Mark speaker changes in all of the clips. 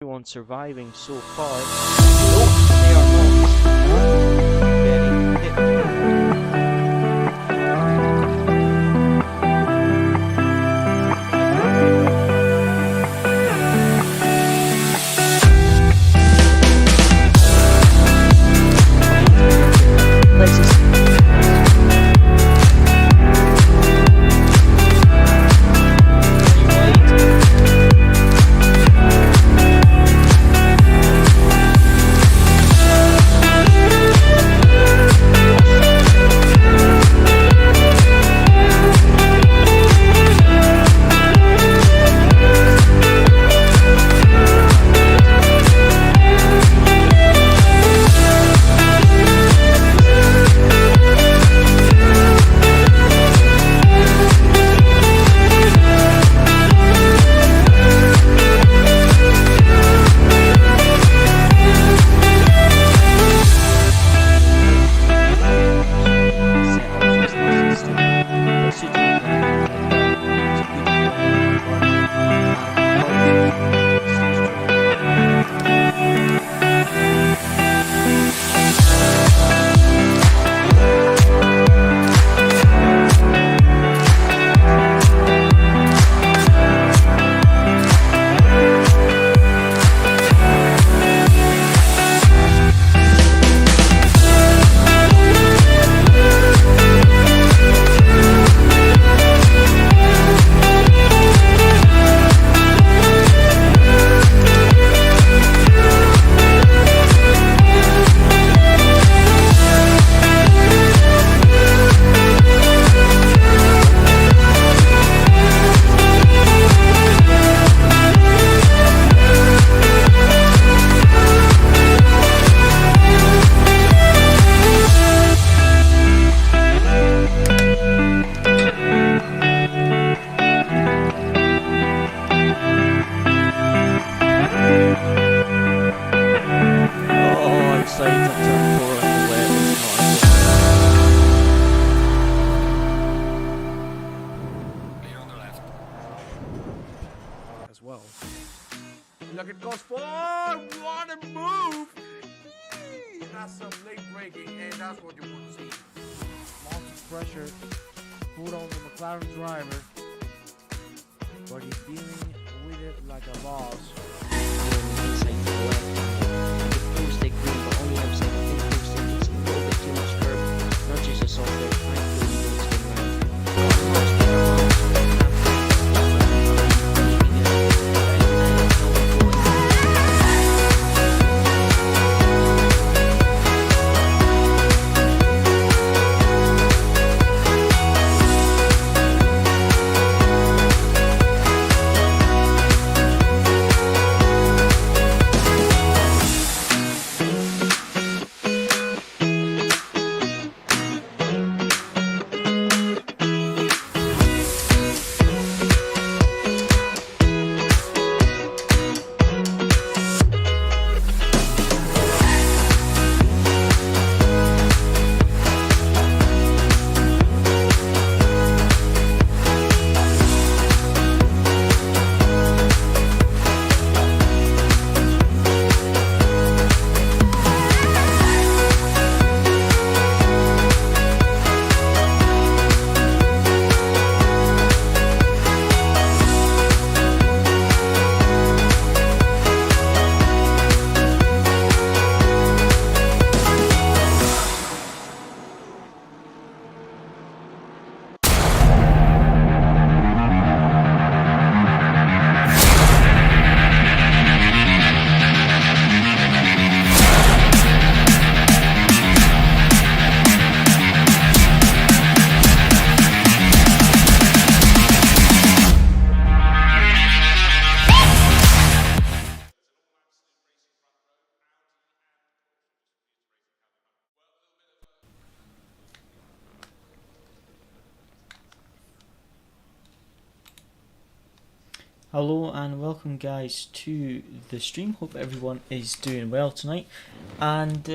Speaker 1: Everyone surviving so far. Oh, they are not. Very hit.
Speaker 2: Look at goes forward. What a move! That's some late braking, and that's what you want to see. Lots of pressure put on the McLaren driver, but he's dealing with it like a boss.
Speaker 1: Hello and welcome guys to the stream. Hope everyone is doing well tonight, and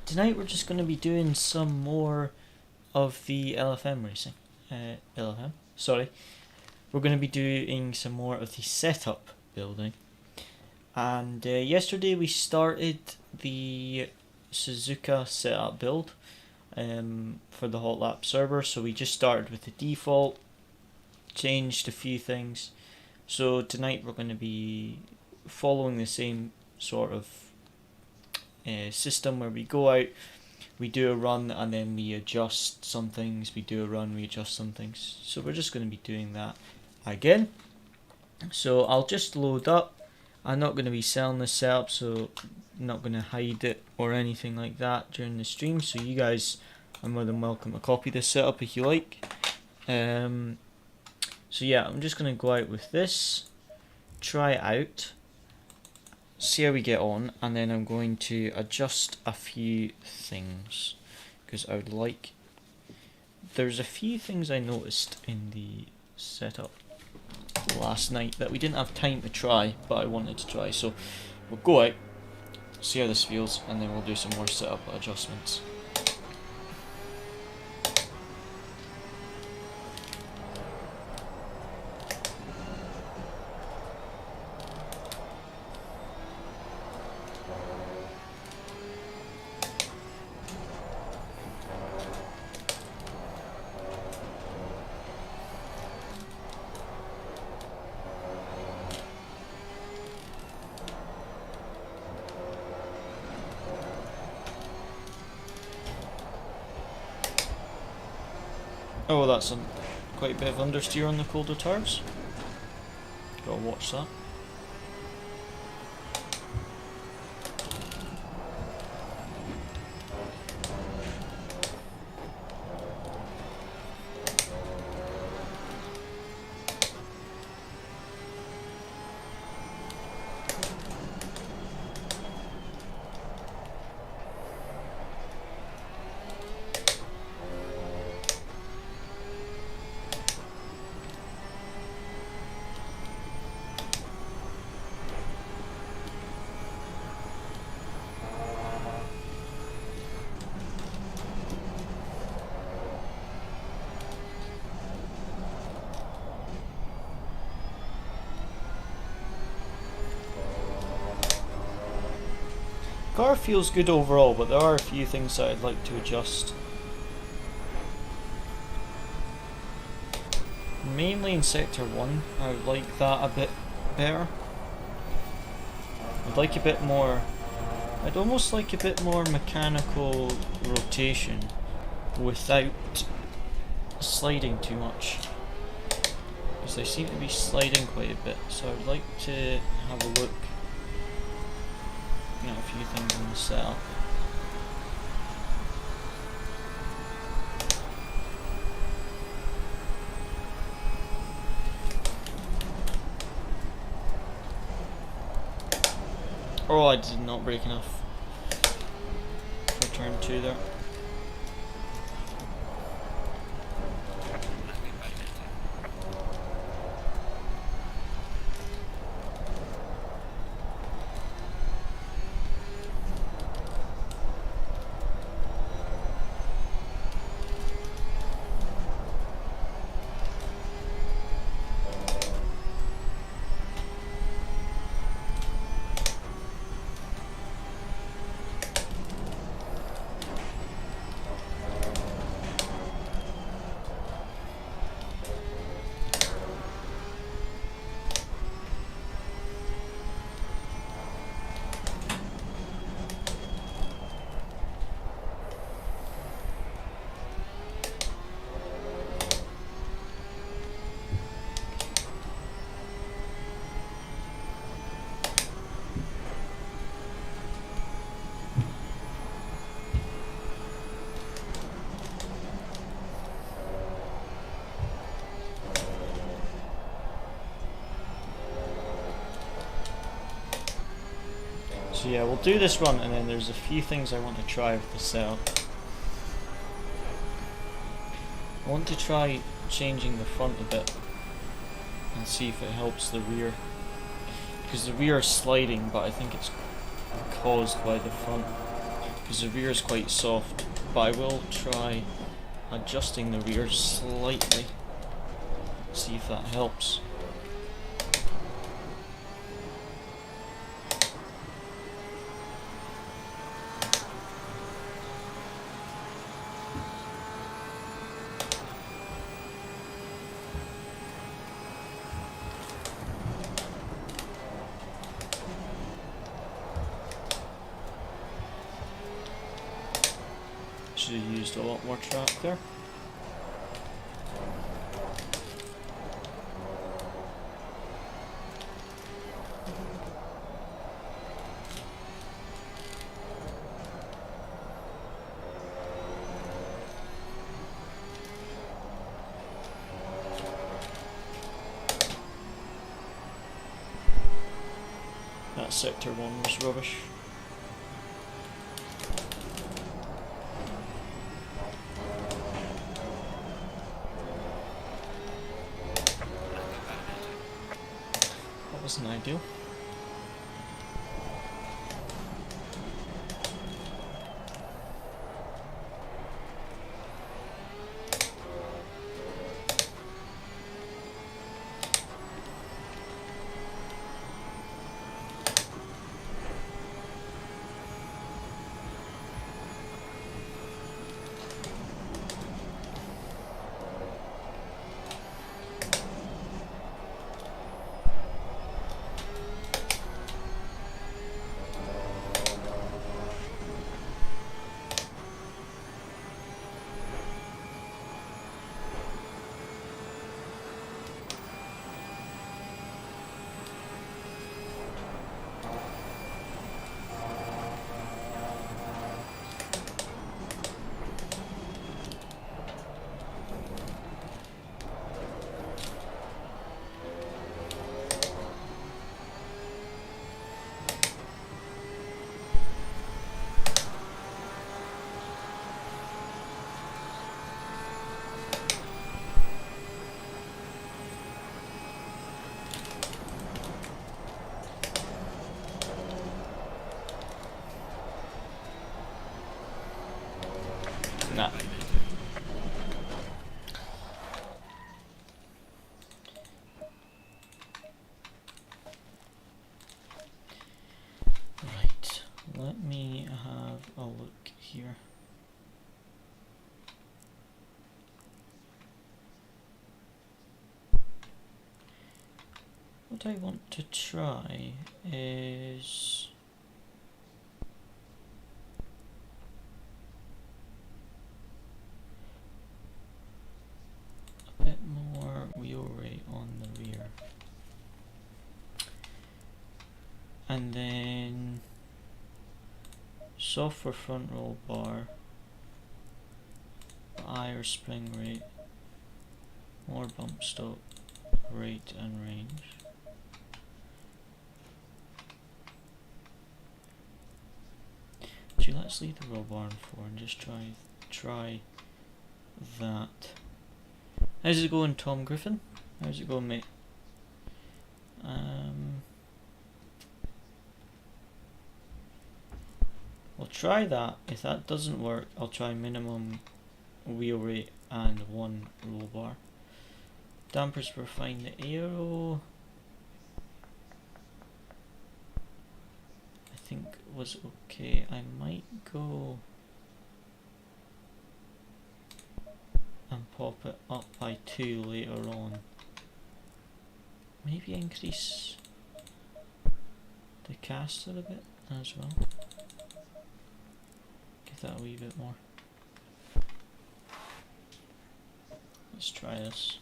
Speaker 1: tonight we're just going to be doing some more of the LFM racing. We're going to be doing some more of the setup building, And yesterday we started the Suzuka setup build for the hot lap server. So we just started with the default, changed a few things. So tonight we're going to be following the same sort of system where we go out, we do a run, and then we adjust some things. We do a run, we adjust some things. So we're just going to be doing that again. So I'll just load up. I'm not going to be selling this setup, so I'm not going to hide it or anything like that during the stream. So you guys are more than welcome to copy this setup if you like. So yeah, I'm just going to go out with this, try it out, see how we get on, and then I'm going to adjust a few things because I would like. There's a few things I noticed in the setup last night that we didn't have time to try, but I wanted to try. So we'll go out, see how this feels, and then we'll do some more setup adjustments. Oh, that's quite a bit of understeer on the colder tires. Gotta watch that. Car feels good overall, but there are a few things that I'd like to adjust. Mainly in Sector 1, I would like that a bit better. I'd like a bit more... I'd almost like a bit more mechanical rotation without sliding too much. Because they seem to be sliding quite a bit, so I'd like to have a look at a few things in the setup. Oh, I did not brake enough for turn 2 there. So yeah, we'll do this run, and then there's a few things I want to try with the setup. I want to try changing the front a bit and see if it helps the rear, because the rear is sliding, but I think it's caused by the front, because the rear is quite soft. But I will try adjusting the rear slightly, see if that helps. Should have used a lot more track there. That sector 1 was rubbish. That wasn't ideal. Nah. Right, let me have a look here. What I want to try is a bit more wheel rate on the rear, and then softer front roll bar, higher spring rate, more bump stop rate and range. Actually, let's leave the roll bar on 4 and just try that. How's it going, Tom Griffin? How's it going, mate? We'll try that. If that doesn't work, I'll try minimum wheel rate and 1 roll bar. Dampers were fine. The aero, I think, was okay. I might go and pop it up by 2 later on. Maybe increase the caster a bit as well. Give that a wee bit more. Let's try this.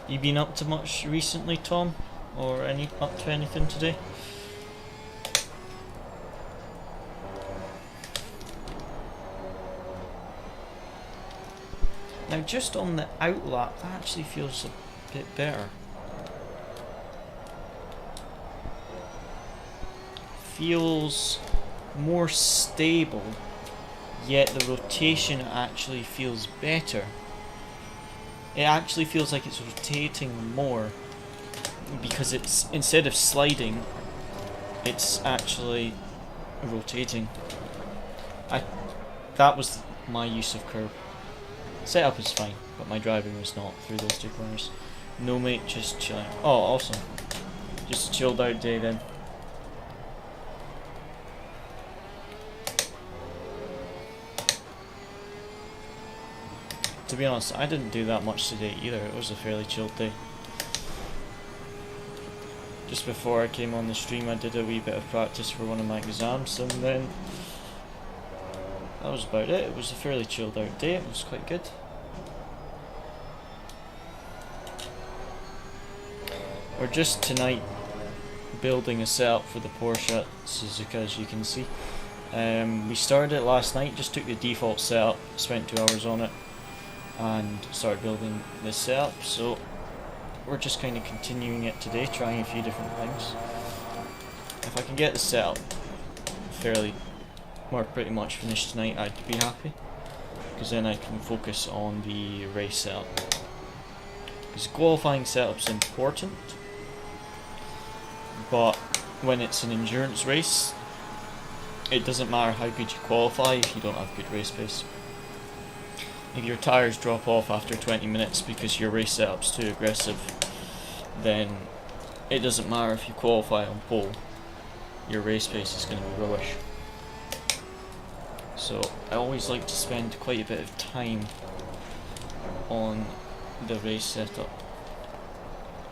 Speaker 1: You been up to much recently, Tom? Or up to anything today? Now just on the outlap, that actually feels a bit better. Feels more stable, yet the rotation actually feels better. It actually feels like it's rotating more because it's, instead of sliding, it's actually rotating. That was my use of curb. Setup is fine, but my driving was not through those 2 corners. No mate, just chilling. Oh, awesome. Just a chilled out day then. To be honest, I didn't do that much today either. It was a fairly chilled day. Just before I came on the stream, I did a wee bit of practice for one of my exams, and then that was about it. It was a fairly chilled out day. It was quite good. We're just tonight building a setup for the Porsche Suzuka, as you can see. We started it last night, just took the default setup, spent 2 hours on it, and started building this setup. So we're just kind of continuing it today, trying a few different things. If I can get the setup fairly, or pretty much finished tonight, I'd be happy, because then I can focus on the race setup. Because qualifying setup's important, but when it's an endurance race, it doesn't matter how good you qualify if you don't have good race pace. If your tyres drop off after 20 minutes because your race setup's too aggressive, then it doesn't matter if you qualify on pole, your race pace is going to be rubbish. So I always like to spend quite a bit of time on the race setup,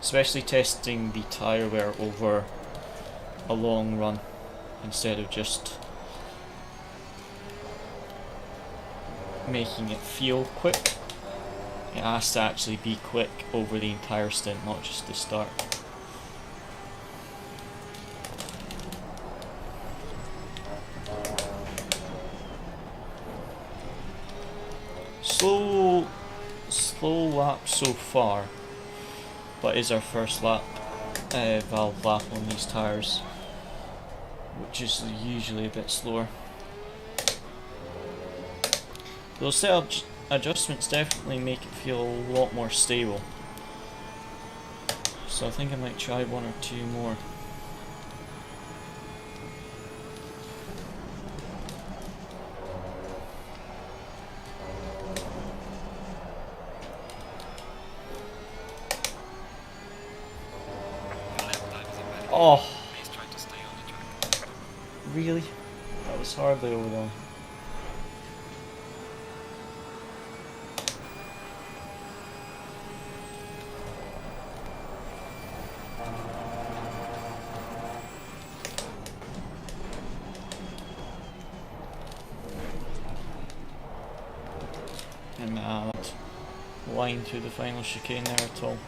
Speaker 1: especially testing the tyre wear over a long run instead of just making it feel quick. It has to actually be quick over the entire stint, not just the start. Slow lap so far, but is our first lap, valve lap on these tyres, which is usually a bit slower. Those setup adjustments definitely make it feel a lot more stable, so I think I might try one or two more. Oh, really? That was hardly over though. And that line through the final chicane there at all.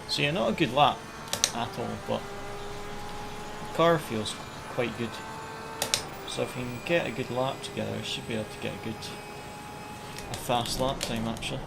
Speaker 1: So yeah, not a good lap at all, but the car feels quite good. So if you can get a good lap together, you should be able to get a fast lap time actually.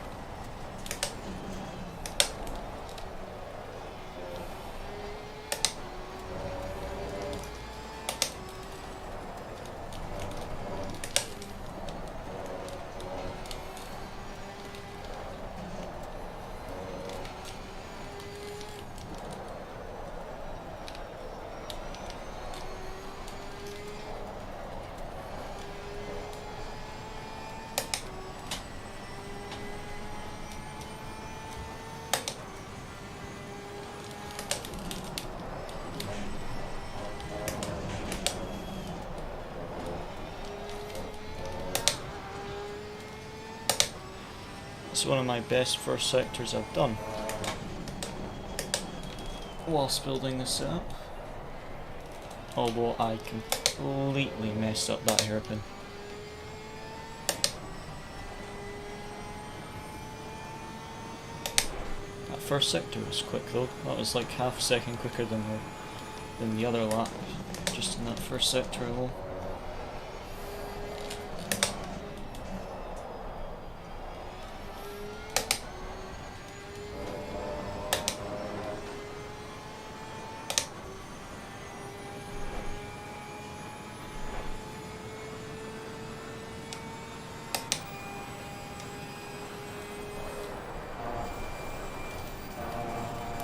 Speaker 1: It's one of my best first sectors I've done whilst building this setup, although I completely messed up that hairpin. That first sector was quick though. That was like half a second quicker than the other lap, just in that first sector alone.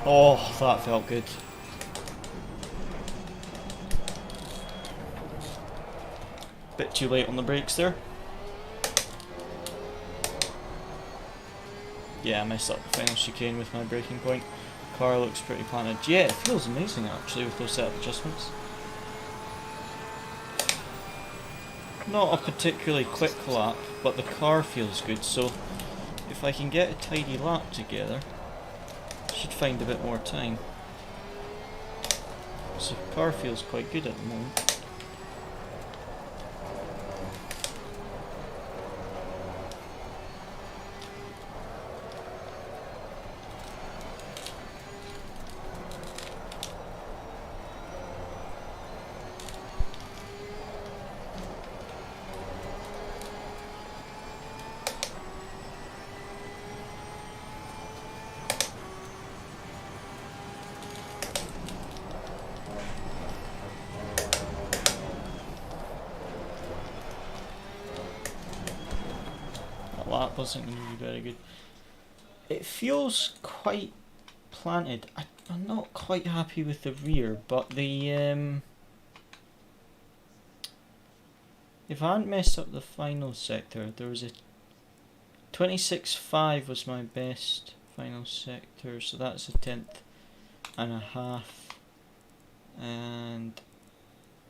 Speaker 1: Oh, that felt good. Bit too late on the brakes there. Yeah, I messed up the final chicane with my braking point. Car looks pretty planted. Yeah, it feels amazing actually with those setup adjustments. Not a particularly quick lap, but the car feels good, so if I can get a tidy lap together, I should find a bit more time. So the car feels quite good at the moment. That wasn't going to be very good. It feels quite planted. I'm not quite happy with the rear, but the if I hadn't messed up the final sector, there was a 26.5 was my best final sector, so that's a 10.5, and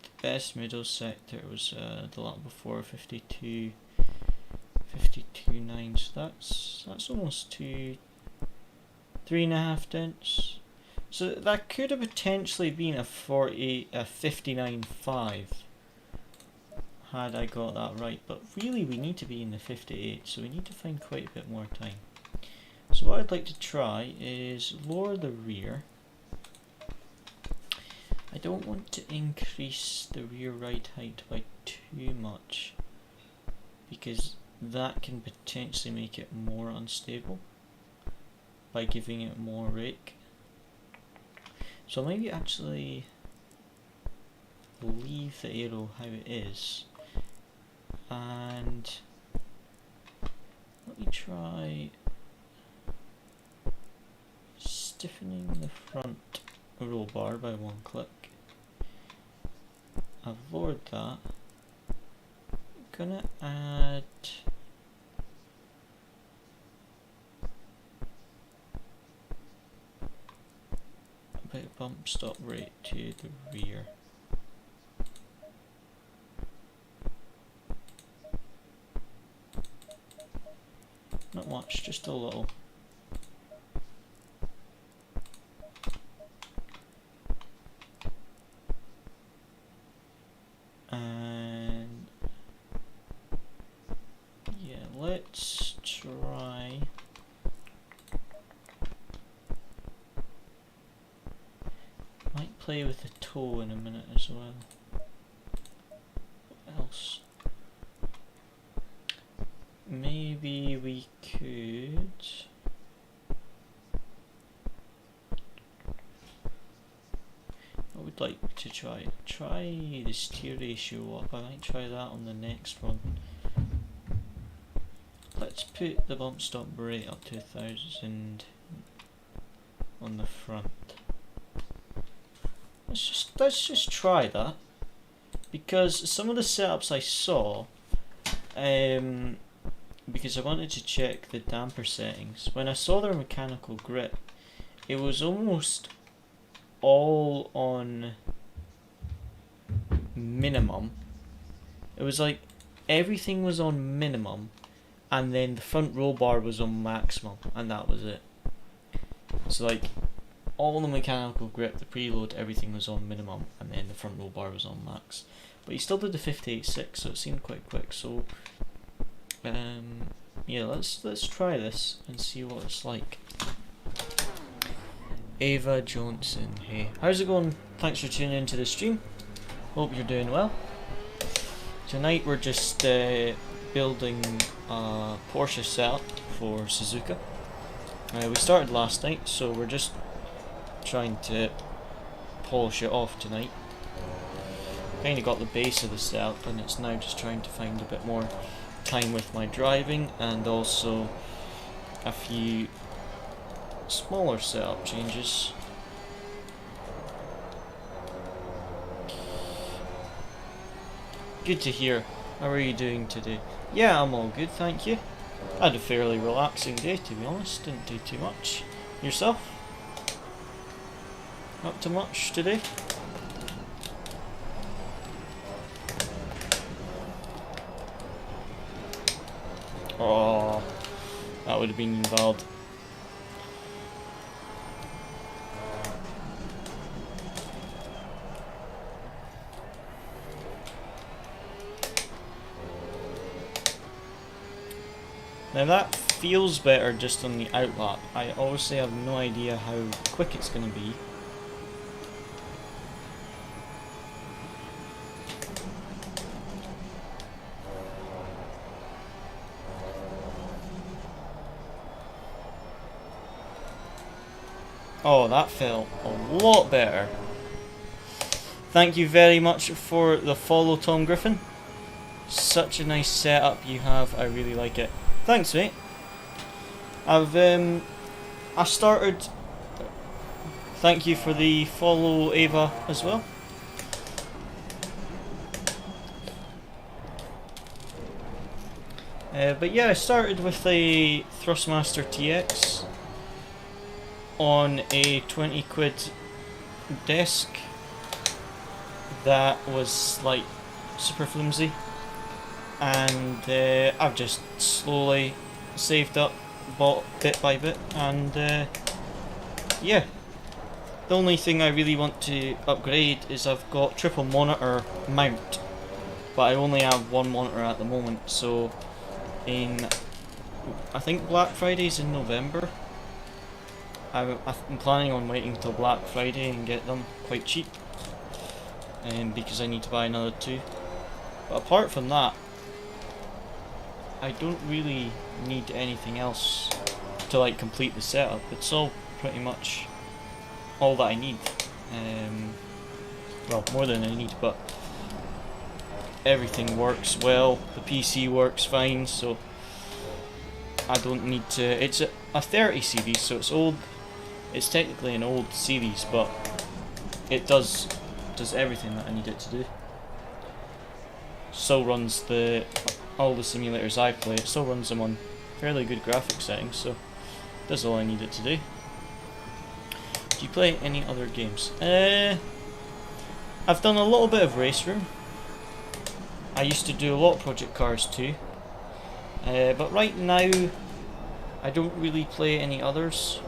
Speaker 1: the best middle sector was the lap before 52.9, so that's almost 3.5 dents. So that could have potentially been a 59.5 had I got that right, but really we need to be in the 58, so we need to find quite a bit more time. So what I'd like to try is lower the rear. I don't want to increase the rear ride height by too much, because that can potentially make it more unstable by giving it more rake. So maybe actually leave the aero how it is, and let me try stiffening the front roll bar by one click. I've lowered that. I'm gonna add a bit of bump stop rate to the rear. Not much, just a little. And yeah, let's try might play with the toe in a minute as well. What else? Maybe we could I would like to try the steer ratio up. I might try that on the next one. Let's put the bump stop rate up to 1000 on the front. Let's just try that, because some of the setups I saw, because I wanted to check the damper settings, when I saw their mechanical grip, it was almost all on minimum. It was like everything was on minimum, and then the front roll bar was on maximum, and that was it. So like all the mechanical grip, the preload, everything was on minimum, and then the front roll bar was on max. But he still did the 58.6, so it seemed quite quick. So yeah, let's try this and see what it's like. Ava Johnson, hey, how's it going? Thanks for tuning into the stream. Hope you're doing well. Tonight we're just building a Porsche setup for Suzuka. We started last night, so we're just trying to polish it off tonight. Kind of got the base of the setup, and it's now just trying to find a bit more time with my driving, and also a few smaller setup changes. Good to hear. How are you doing today? Yeah, I'm all good, thank you. I had a fairly relaxing day, to be honest. Didn't do too much. Yourself? Not too much today? Oh, that would have been invalid. Now that feels better just on the outlap. I obviously have no idea how quick it's going to be. Oh, that felt a lot better. Thank you very much for the follow, Tom Griffin. Such a nice setup you have, I really like it. Thanks, mate. I started. Thank you for the follow, Ava, as well. But yeah, I started with a Thrustmaster TX on a 20 quid desk that was like super flimsy, and I've just slowly saved up, bought bit by bit, and yeah, the only thing I really want to upgrade is I've got triple monitor mount, but I only have one monitor at the moment, so I think Black Friday's in November. I'm planning on waiting till Black Friday and get them quite cheap, because I need to buy another two. But apart from that, I don't really need anything else to like complete the setup. It's all pretty much all that I need. Well, more than I need, but everything works well. The PC works fine, so I don't need to. It's a 30 series, so it's old. It's technically an old series, but it does everything that I need it to do. Still runs all the simulators I play. It still runs them on fairly good graphics settings, so that's all I need it to do. Do you play any other games? I've done a little bit of Race Room. I used to do a lot of Project Cars too, but right now I don't really play any others.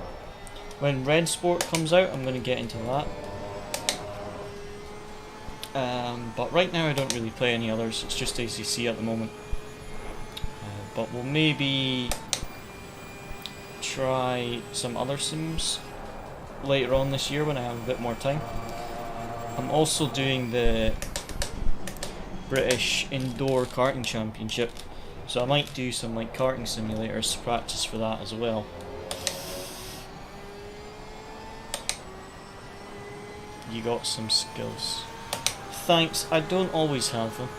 Speaker 1: When Red Sport comes out, I'm going to get into that. But right now I don't really play any others, it's just ACC at the moment. But we'll maybe try some other sims later on this year when I have a bit more time. I'm also doing the British Indoor Karting Championship, so I might do some like karting simulators to practice for that as well. You got some skills. Thanks, I don't always have them.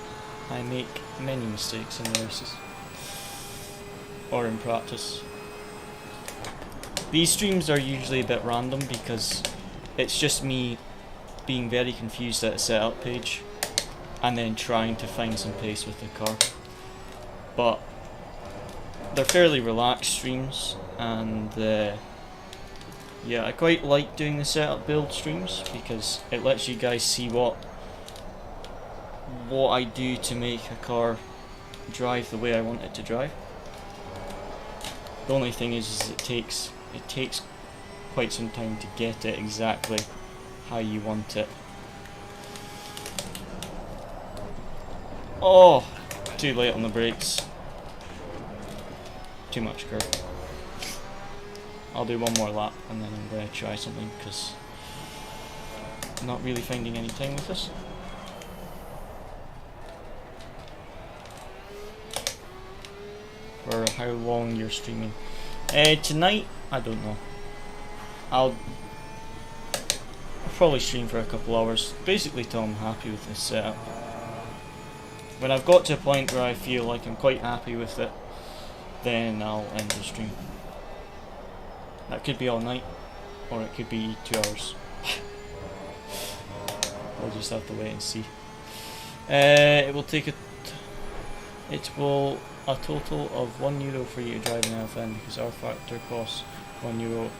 Speaker 1: I make many mistakes in the races. Or in practice. These streams are usually a bit random because it's just me being very confused at a setup page and then trying to find some pace with the car. But they're fairly relaxed streams, and yeah, I quite like doing the setup build streams because it lets you guys see what I do to make a car drive the way I want it to drive. The only thing is it takes quite some time to get it exactly how you want it. Oh, too late on the brakes. Too much curve. I'll do one more lap and then I'm going to try something because I'm not really finding any time with this. For how long you're streaming. Tonight, I don't know. I'll probably stream for a couple hours, basically till I'm happy with this setup. When I've got to a point where I feel like I'm quite happy with it, then I'll end the stream. That could be all night, or it could be 2 hours. We'll just have to wait and see. It will a total of €1 for you to drive an LFN because our factor costs €1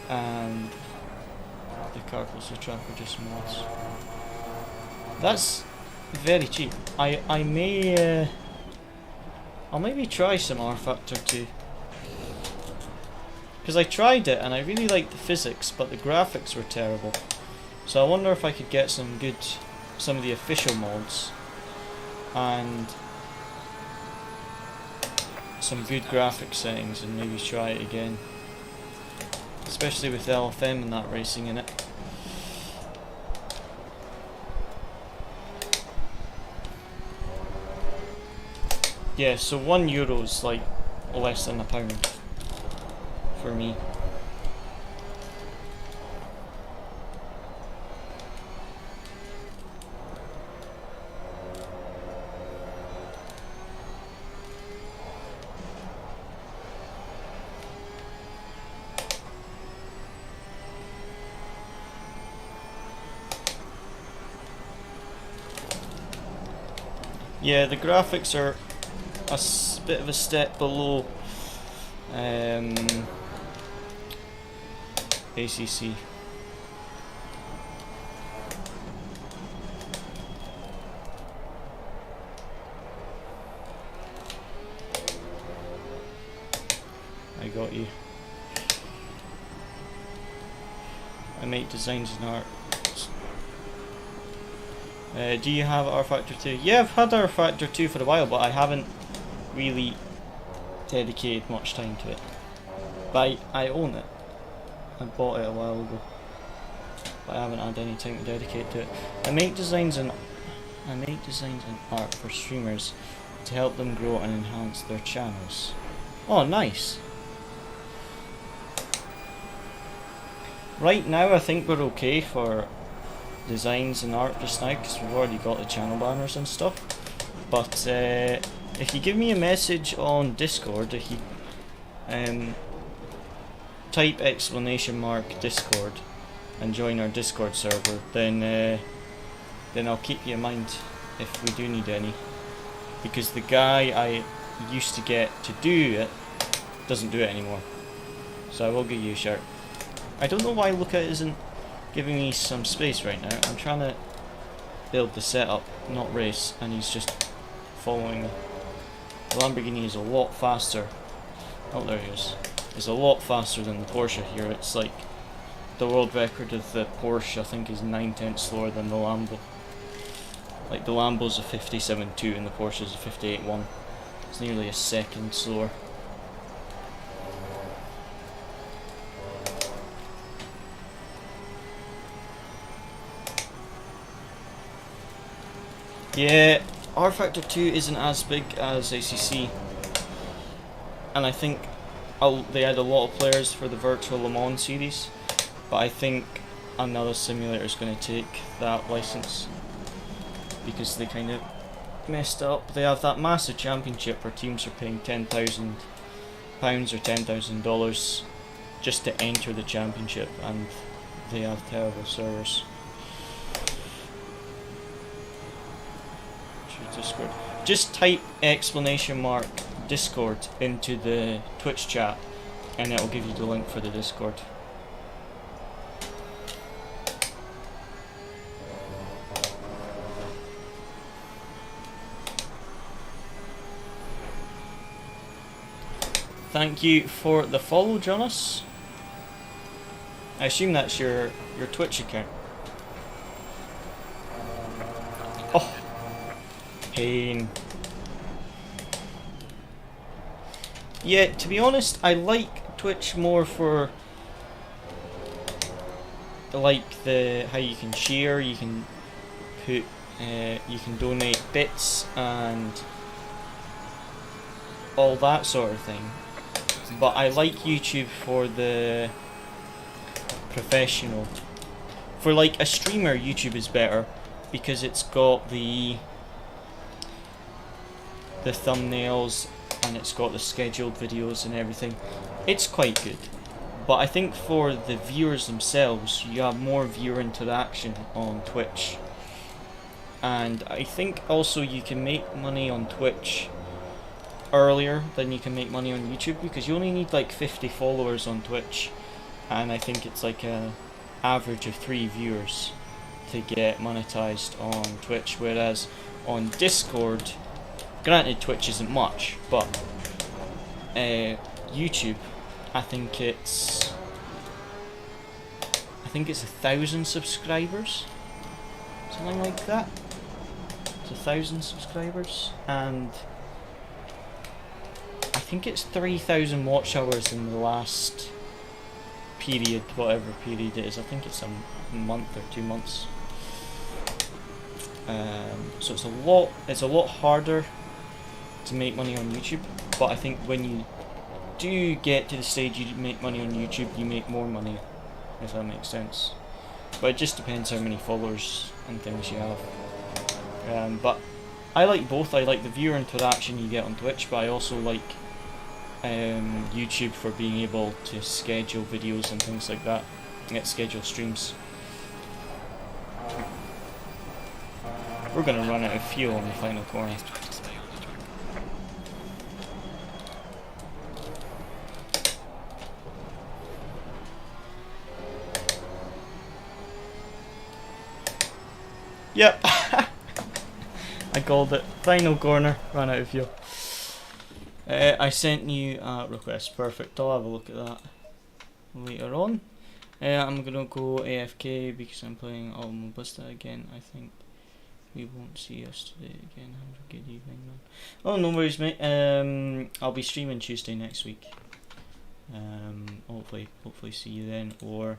Speaker 1: and the car plus the track are just mods. That's very cheap. I'll maybe try some R Factor too. Because I tried it and I really liked the physics, but the graphics were terrible. So I wonder if I could get some of the official mods and some good graphic settings and maybe try it again. Especially with LFM and that racing in it. Yeah, so €1 is like less than £1 for me. Yeah, the graphics are a bit of a step below ACC. I got you. I make designs and art. Do you have R Factor 2? Yeah, I've had R Factor 2 for a while, but I haven't really dedicated much time to it. But I own it. I bought it a while ago, but I haven't had any time to dedicate to it. I make designs and art for streamers to help them grow and enhance their channels. Oh, nice. Right now, I think we're okay for designs and art just now because we've already got the channel banners and stuff. But if you give me a message on Discord, if you type !Discord and join our Discord server, then I'll keep you in mind if we do need any. Because the guy I used to get to do it doesn't do it anymore. So I will give you a shout. I don't know why Luca isn't giving me some space right now. I'm trying to build the setup, not race, and he's just following me. The Lamborghini is a lot faster. Oh, there he is. It's a lot faster than the Porsche here. It's like the world record of the Porsche, I think, is 9/10 slower than the Lambo. Like the Lambo's a 57.2 and the Porsche's a 58.1. It's nearly a second slower. Yeah, R Factor 2 isn't as big as ACC, and I think they had a lot of players for the Virtual Le Mans series, but I think another simulator is going to take that license because they kind of messed up. They have that massive championship where teams are paying £10,000 or $10,000 just to enter the championship, and they have terrible servers. Discord. Just type !Discord into the Twitch chat and it'll give you the link for the Discord. Thank you for the follow, Jonas. I assume that's your Twitch account. Oh, pain. Yeah, to be honest, I like Twitch more for like how you can share, you can put, you can donate bits and all that sort of thing. But I like YouTube for the professional. For like a streamer, YouTube is better because it's got the thumbnails and it's got the scheduled videos and everything. It's quite good. But I think for the viewers themselves, you have more viewer interaction on Twitch. And I think also you can make money on Twitch earlier than you can make money on YouTube because you only need like 50 followers on Twitch, and I think it's like a average of 3 viewers to get monetized on Twitch, whereas on Discord, granted Twitch isn't much, but YouTube I think it's 1,000 subscribers, something like that. It's 1,000 subscribers, and I think it's 3,000 watch hours in the last period, whatever period it is. I think it's a month or 2 months. So it's a lot harder to make money on YouTube, but I think when you do get to the stage you make money on YouTube, you make more money, if that makes sense. But it just depends how many followers and things you have. But I like both. I like the viewer interaction you get on Twitch, but I also like YouTube for being able to schedule videos and things like that, schedule streams. We're gonna run out of fuel on the final corner. Yep, I called it. Final corner, ran out of fuel. I sent you a request, perfect. I'll have a look at that later on. I'm gonna go AFK because I'm playing Almobista again. I think we won't see us today again. Have a good evening, man. Oh, no worries, mate. I'll be streaming Tuesday next week. Hopefully see you then, or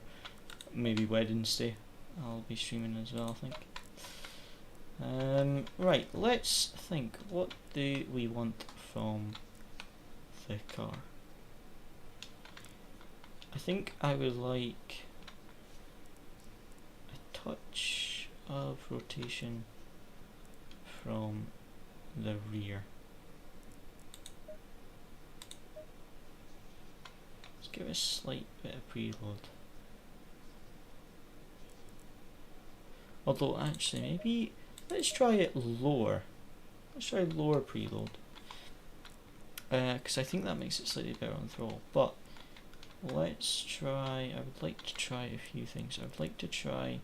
Speaker 1: maybe Wednesday. I'll be streaming as well, I think. Right, let's think. What do we want from the car? I think I would like a touch of rotation from the rear. Let's give it a slight bit of preload. Although actually maybe let's try it lower. Let's try lower preload. Because I think that makes it slightly better on throttle. But let's try, I would like to try a few things. I would like to try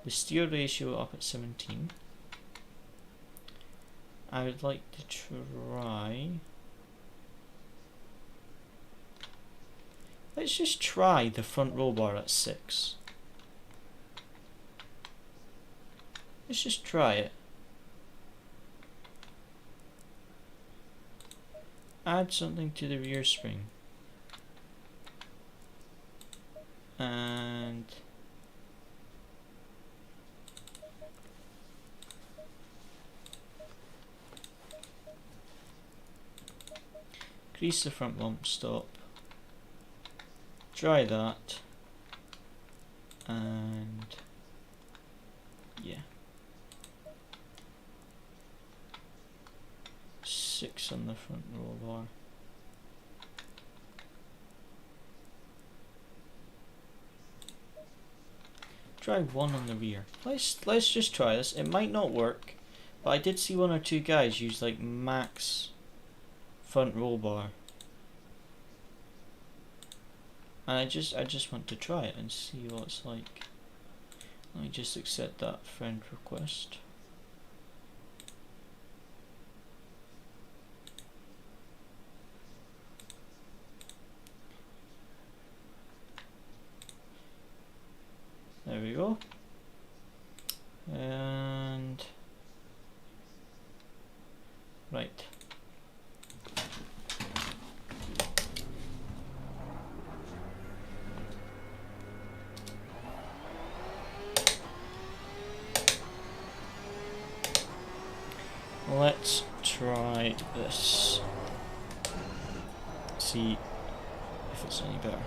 Speaker 1: the steer ratio up at 17. I would like to try, let's just try the front roll bar at 6. Let's just try it. Add something to the rear spring. And increase the front bump stop. Try that. And yeah. 6 on the front roll bar. Try 1 on the rear. Let's just try this. It might not work, but I did see 1 or 2 guys use like max front roll bar, and I just want to try it and see what it's like. Let me just accept that friend request. There we go. And right. Let's try this. See if it's any better.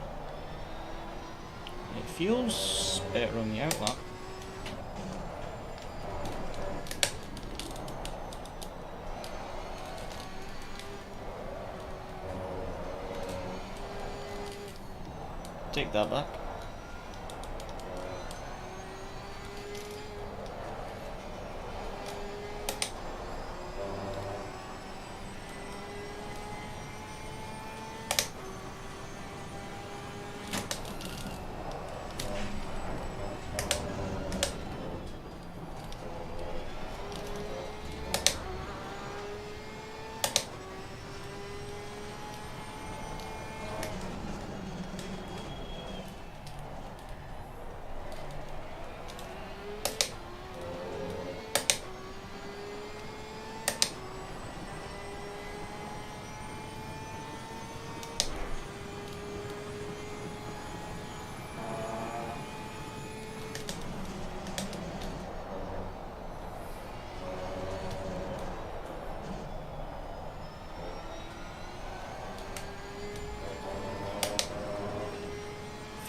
Speaker 1: It feels better on the outlap. Take that back.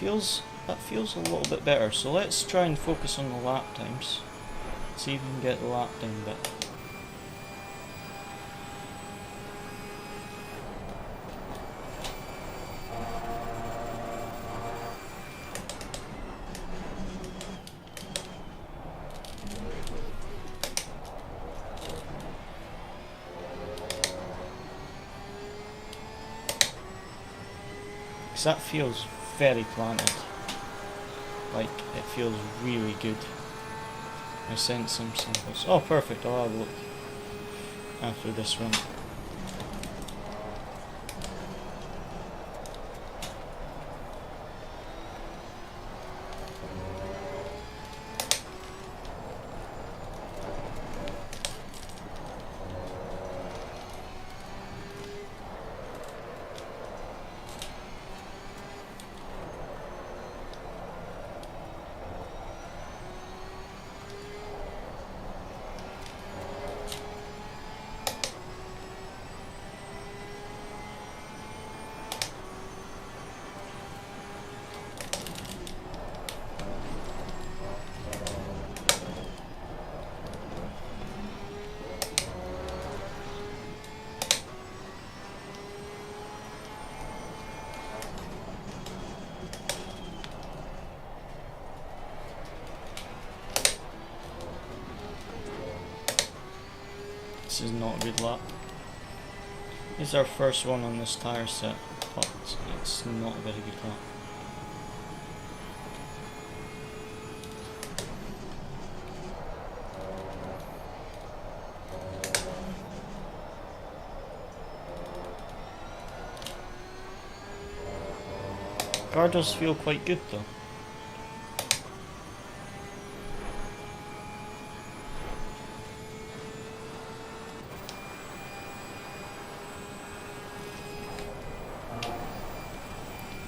Speaker 1: that feels a little bit better. So let's try and focus on the lap times. See if we can get the lap time a bit. That feels very planted. Like, it feels really good. I sent some samples. Oh, perfect. I'll have a look after this run. This is not a good lap. This is our first one on this tyre set, but it's not a very good lap. Car does feel quite good though.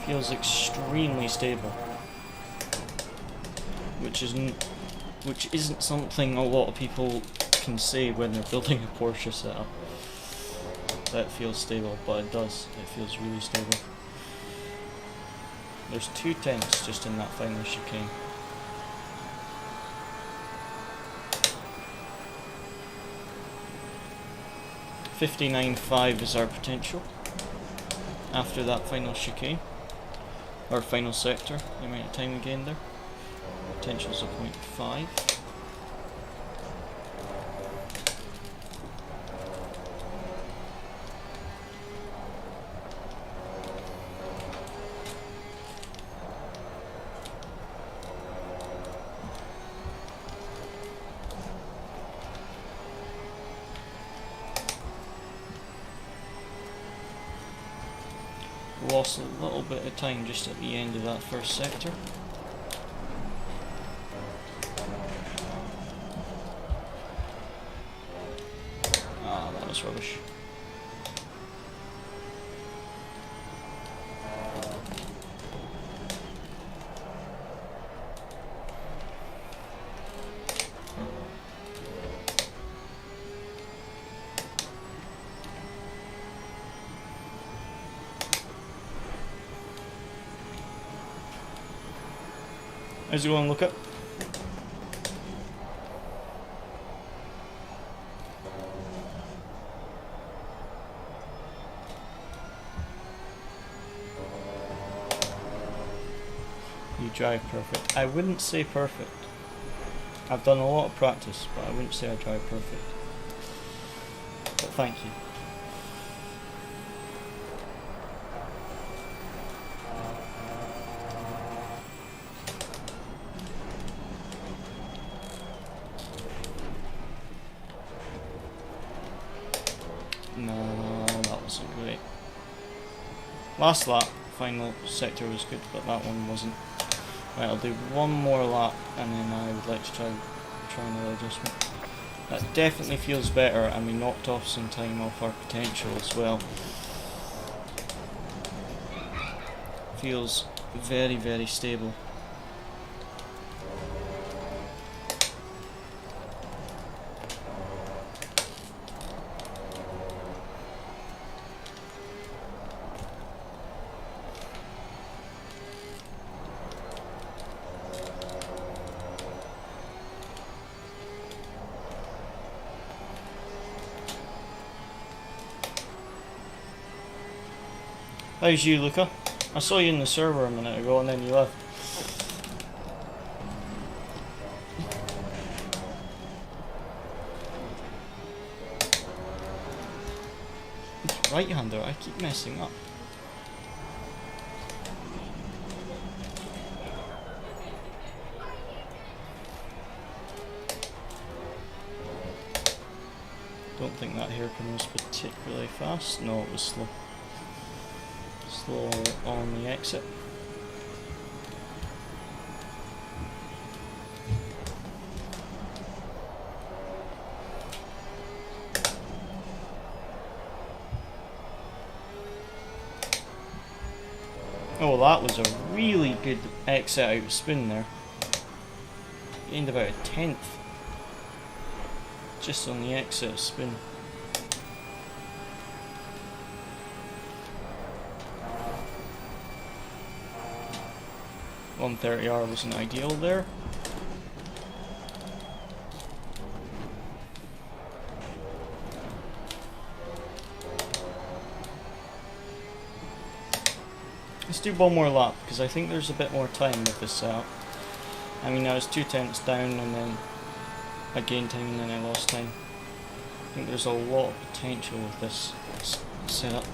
Speaker 1: Feels extremely stable, which isn't something a lot of people can say when they're building a Porsche setup. That feels stable, but it does. It feels really stable. There's 2 tenths just in that final chicane. .59.5 is our potential after that final chicane. Our final sector, the amount of time we gained there. Potential's a 0.5. Lost a little bit of time just at the end of that first sector. Ah, that was rubbish. How's it going, look up? You drive perfect. I wouldn't say perfect. I've done a lot of practice, but I wouldn't say I drive perfect. But thank you. No, that wasn't great. Last lap, final sector was good, but that one wasn't. Right, I'll do one more lap and then I would like to try another adjustment. That definitely feels better, and we knocked off some time off our potential as well. Feels very, very stable. How's you, Luca? I saw you in the server a minute ago and then you left. Right-hander, I keep messing up. Don't think that hairpin was particularly fast. No, it was slow. Slow on the exit. Oh, that was a really good exit out of spin there. Gained about a tenth. Just on the exit spin. $130R wasn't ideal there. Let's do one more lap because I think there's a bit more time with this setup. I mean, I was 2 tenths down and then I gained time and then I lost time. I think there's a lot of potential with this setup.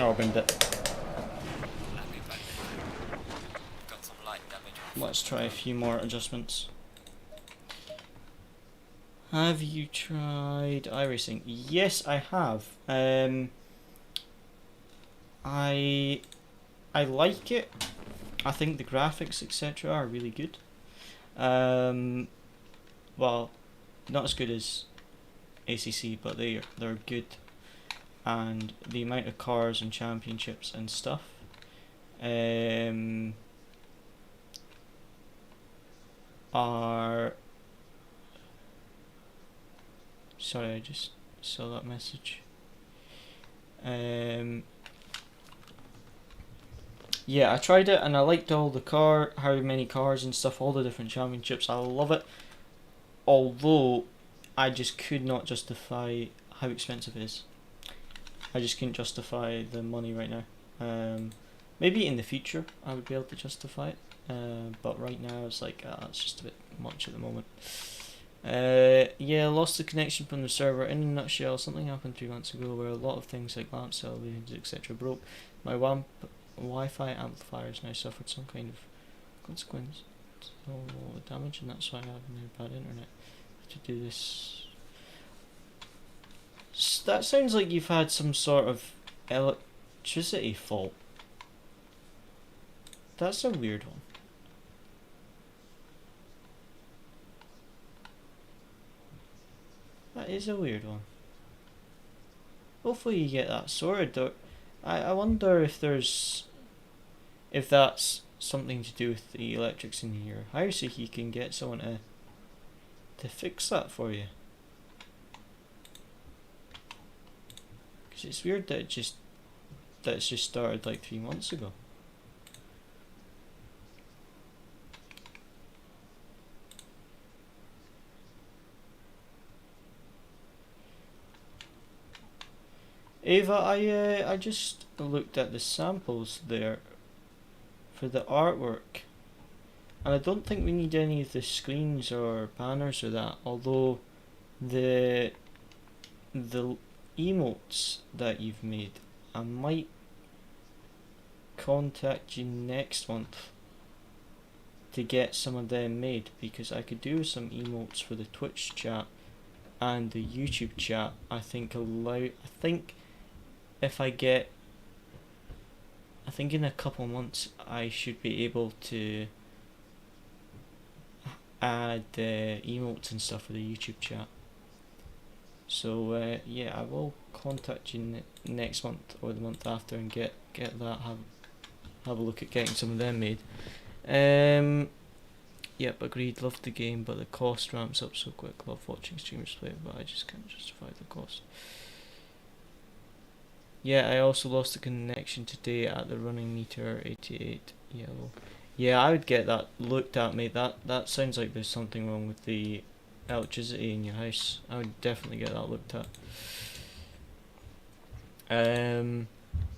Speaker 1: Oh, I've been bit.
Speaker 3: Got some light damage.
Speaker 1: Let's try a few more adjustments. Have you tried iRacing? Yes, I have. I like it. I think the graphics, etc., are really good. Well, not as good as ACC, but they're good. And the amount of cars and championships and stuff. Are... Sorry, I just saw that message. Yeah, I tried it and I liked all the how many cars and stuff, all the different championships. I love it. Although, I just could not justify how expensive it is. I just couldn't justify the money right now. Maybe in the future I would be able to justify it. But right now it's like, it's just a bit much at the moment. Yeah, lost the connection from the server. In a nutshell, something happened 3 months ago where a lot of things like lamp salvages, etc. broke. My Wi-Fi amplifiers now suffered some kind of consequence, so damage, and that's why I have now bad internet to do this. That sounds like you've had some sort of electricity fault. That's a weird one. That is a weird one. Hopefully you get that sorted. Or I wonder if that's something to do with the electrics in your house, if you can get someone to fix that for you. Because it's weird that it's just started like 3 months ago. Ava, I just looked at the samples there for the artwork, and I don't think we need any of the screens or banners or that, although the emotes that you've made, I might contact you next month to get some of them made, because I could do some emotes for the Twitch chat and the YouTube chat. I think in a couple months I should be able to add emotes and stuff for the YouTube chat. So yeah, I will contact you next month or the month after and get that, have a look at getting some of them made. Yep, agreed, love the game, but the cost ramps up so quick. Love watching streamers play it, but I just can't justify the cost. Yeah, I also lost the connection today at the running meter 88 yellow. Yeah, I would get that looked at, mate. That sounds like there's something wrong with the electricity in your house. I would definitely get that looked at.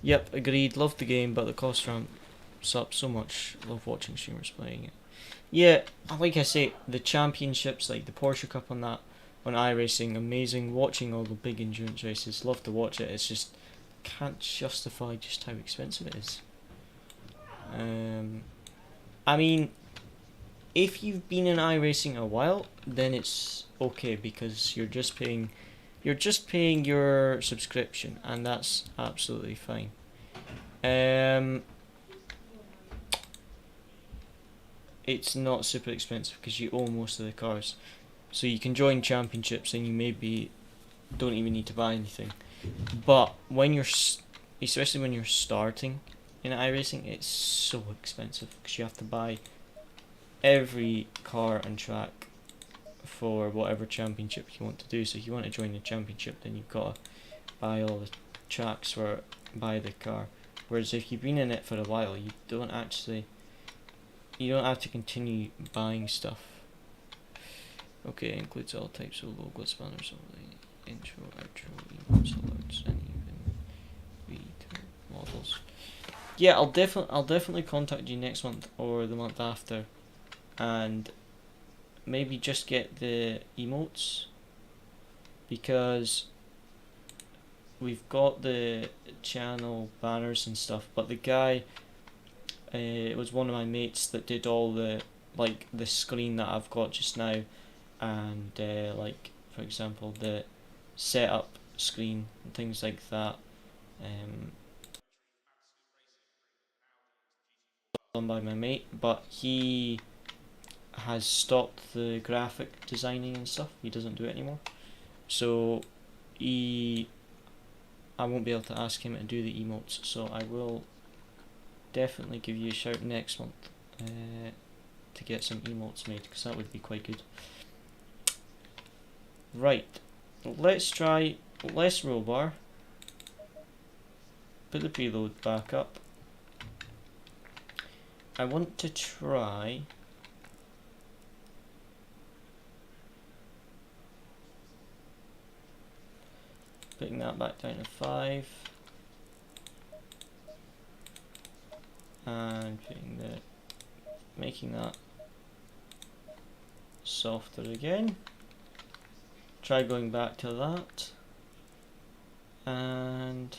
Speaker 1: Yep, agreed. Love the game, but the cost ramps up so much. Love watching streamers playing it. Yeah, like I say, the championships, like the Porsche Cup on iRacing, amazing. Watching all the big endurance races, love to watch it. It's just can't justify just how expensive it is. I mean, if you've been in iRacing a while, then it's okay because you're just paying your subscription, and that's absolutely fine. It's not super expensive because you own most of the cars, so you can join championships and you maybe don't even need to buy anything. But when especially when you're starting in iRacing, it's so expensive because you have to buy every car and track for whatever championship you want to do. So if you want to join the championship, then you've got to buy all the tracks for buy the car. Whereas if you've been in it for a while, you don't have to continue buying stuff. Okay, it includes all types of logo spanners, all the intro, outro, emotes, alerts, and even V2 models. Yeah, I'll definitely contact you next month or the month after, and maybe just get the emotes, because we've got the channel banners and stuff, but the guy, it was one of my mates that did all the screen that I've got just now, and like for example the setup screen and things like that, done by my mate, but he has stopped the graphic designing and stuff. He doesn't do it anymore, so I won't be able to ask him to do the emotes, so I will definitely give you a shout next month to get some emotes made, because that would be quite good. Right, let's try less roll bar, put the preload back up. I want to try putting that back down to 5 and making that softer again. Try going back to that, and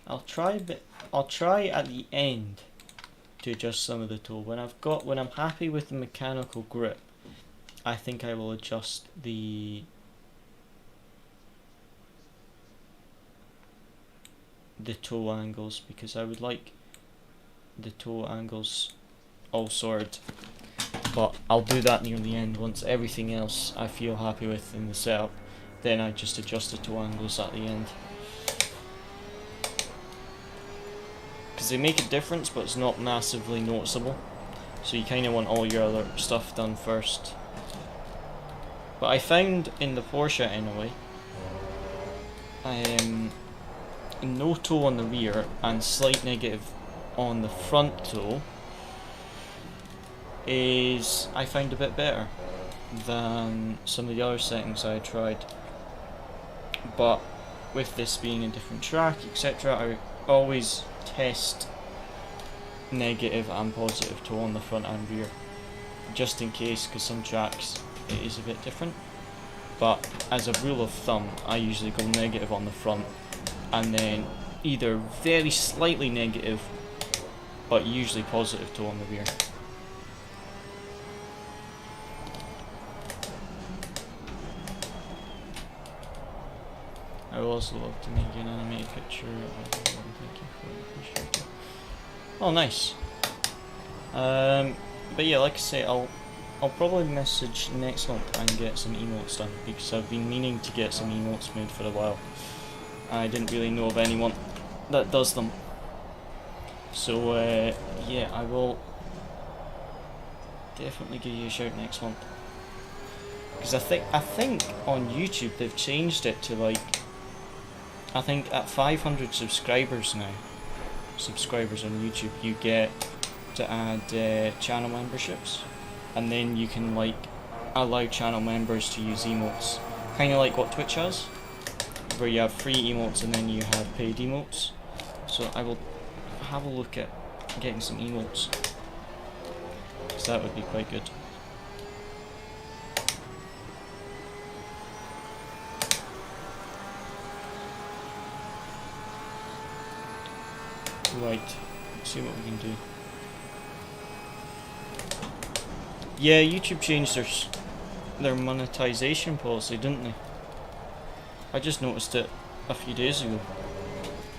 Speaker 1: I'll try at the end to adjust some of the tool. When I'm happy with the mechanical grip, I think I will adjust the toe angles, because I would like the toe angles all sorted. But I'll do that near the end. Once everything else I feel happy with in the setup, then I just adjust the toe angles at the end. Because they make a difference, but it's not massively noticeable. So you kind of want all your other stuff done first. But I found in the Porsche anyway, no toe on the rear and slight negative on the front toe is, I find, a bit better than some of the other settings I tried. But with this being a different track, etc., I always test negative and positive toe on the front and rear, just in case, because some tracks it is a bit different. But as a rule of thumb, I usually go negative on the front and then either very slightly negative but usually positive toe on the rear. I would also love to make an animated picture of everyone. Thank you for it. Appreciate it. Oh, nice. But yeah, like I say, I'll probably message next month and get some emotes done, because I've been meaning to get some emotes made for a while. I didn't really know of anyone that does them. So yeah, I will definitely give you a shout next month. Because I think on YouTube they've changed it to like, I think at 500 subscribers now, subscribers on YouTube, you get to add channel memberships, and then you can like allow channel members to use emotes, kind of like what Twitch has, where you have free emotes and then you have paid emotes. So I will have a look at getting some emotes, because that would be quite good. Right, let's see what we can do. Yeah, YouTube changed their monetization policy, didn't they? I just noticed it a few days ago.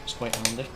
Speaker 1: It's quite handy.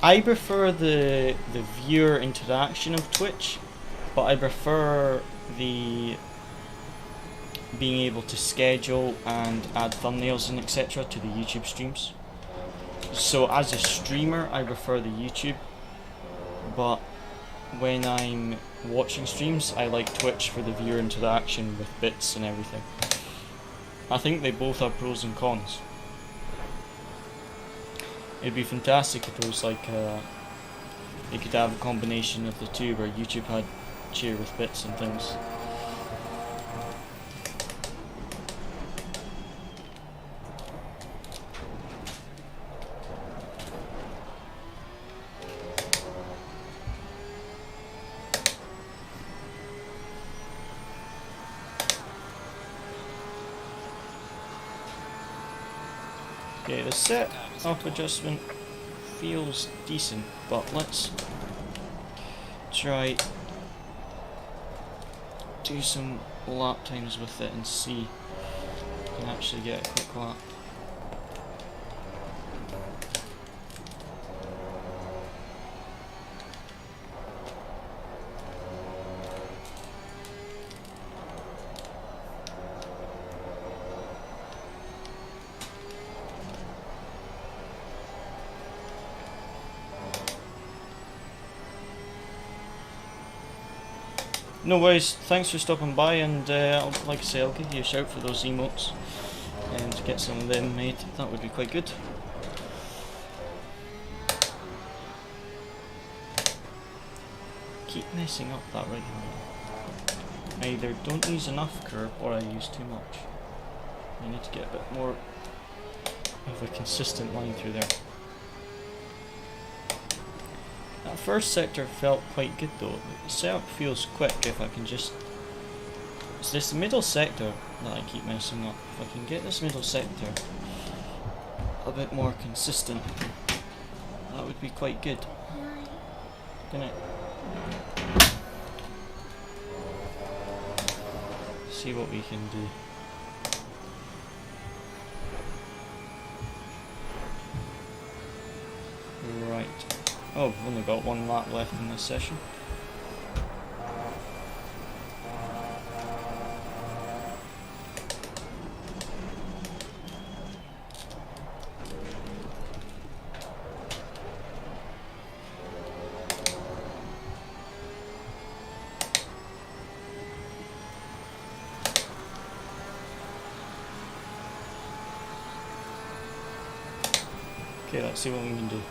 Speaker 1: I prefer the viewer interaction of Twitch, but I prefer the being able to schedule and add thumbnails and etc. to the YouTube streams. So as a streamer, I prefer the YouTube, but when I'm watching streams, I like Twitch for the viewer interaction with bits and everything. I think they both have pros and cons. It'd be fantastic if it was like you could have a combination of the two, where YouTube had cheer with bits and things. Okay, the set up adjustment feels decent, but let's try do some lap times with it and see if we can actually get a quick lap. No worries, thanks for stopping by, and like I say, I'll give you a shout for those emotes and to get some of them made. That would be quite good. Keep messing up that right hand. I either don't use enough curve or I use too much. I need to get a bit more of a consistent line through there. That first sector felt quite good though. The setup feels quick if I can just... It's this middle sector that I keep messing up. If I can get this middle sector a bit more consistent, that would be quite good. Good night. See what we can do. Right. Oh, we've only got one lap left in this session. Okay, let's see what we can do.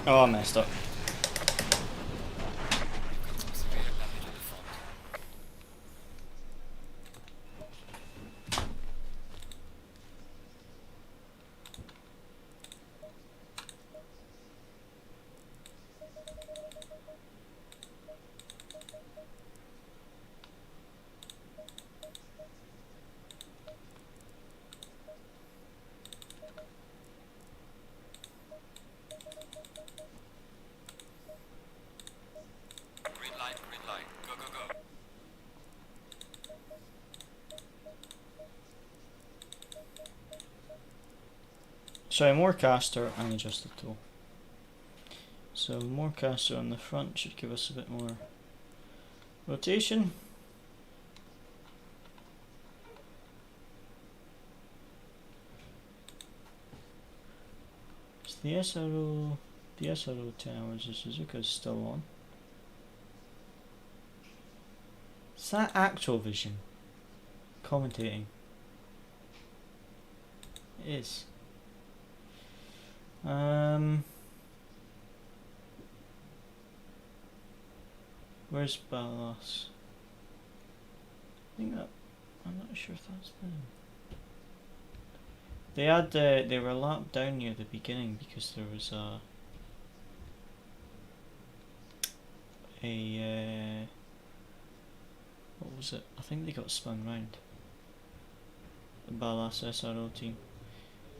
Speaker 1: Oh, I messed up.
Speaker 3: Got some severe damage at the front. Green light, go, go, go.
Speaker 1: Sorry, more caster and adjust the tool. So more caster on the front should give us a bit more rotation. Is the SRO 10 hours of Suzuka is still on? Is that actual vision commentating? It is. Where's Ballas? I think that I'm not sure if that's them. They had they were lapped down near the beginning because there was what was it? I think they got spun round. The Ballas SRO team.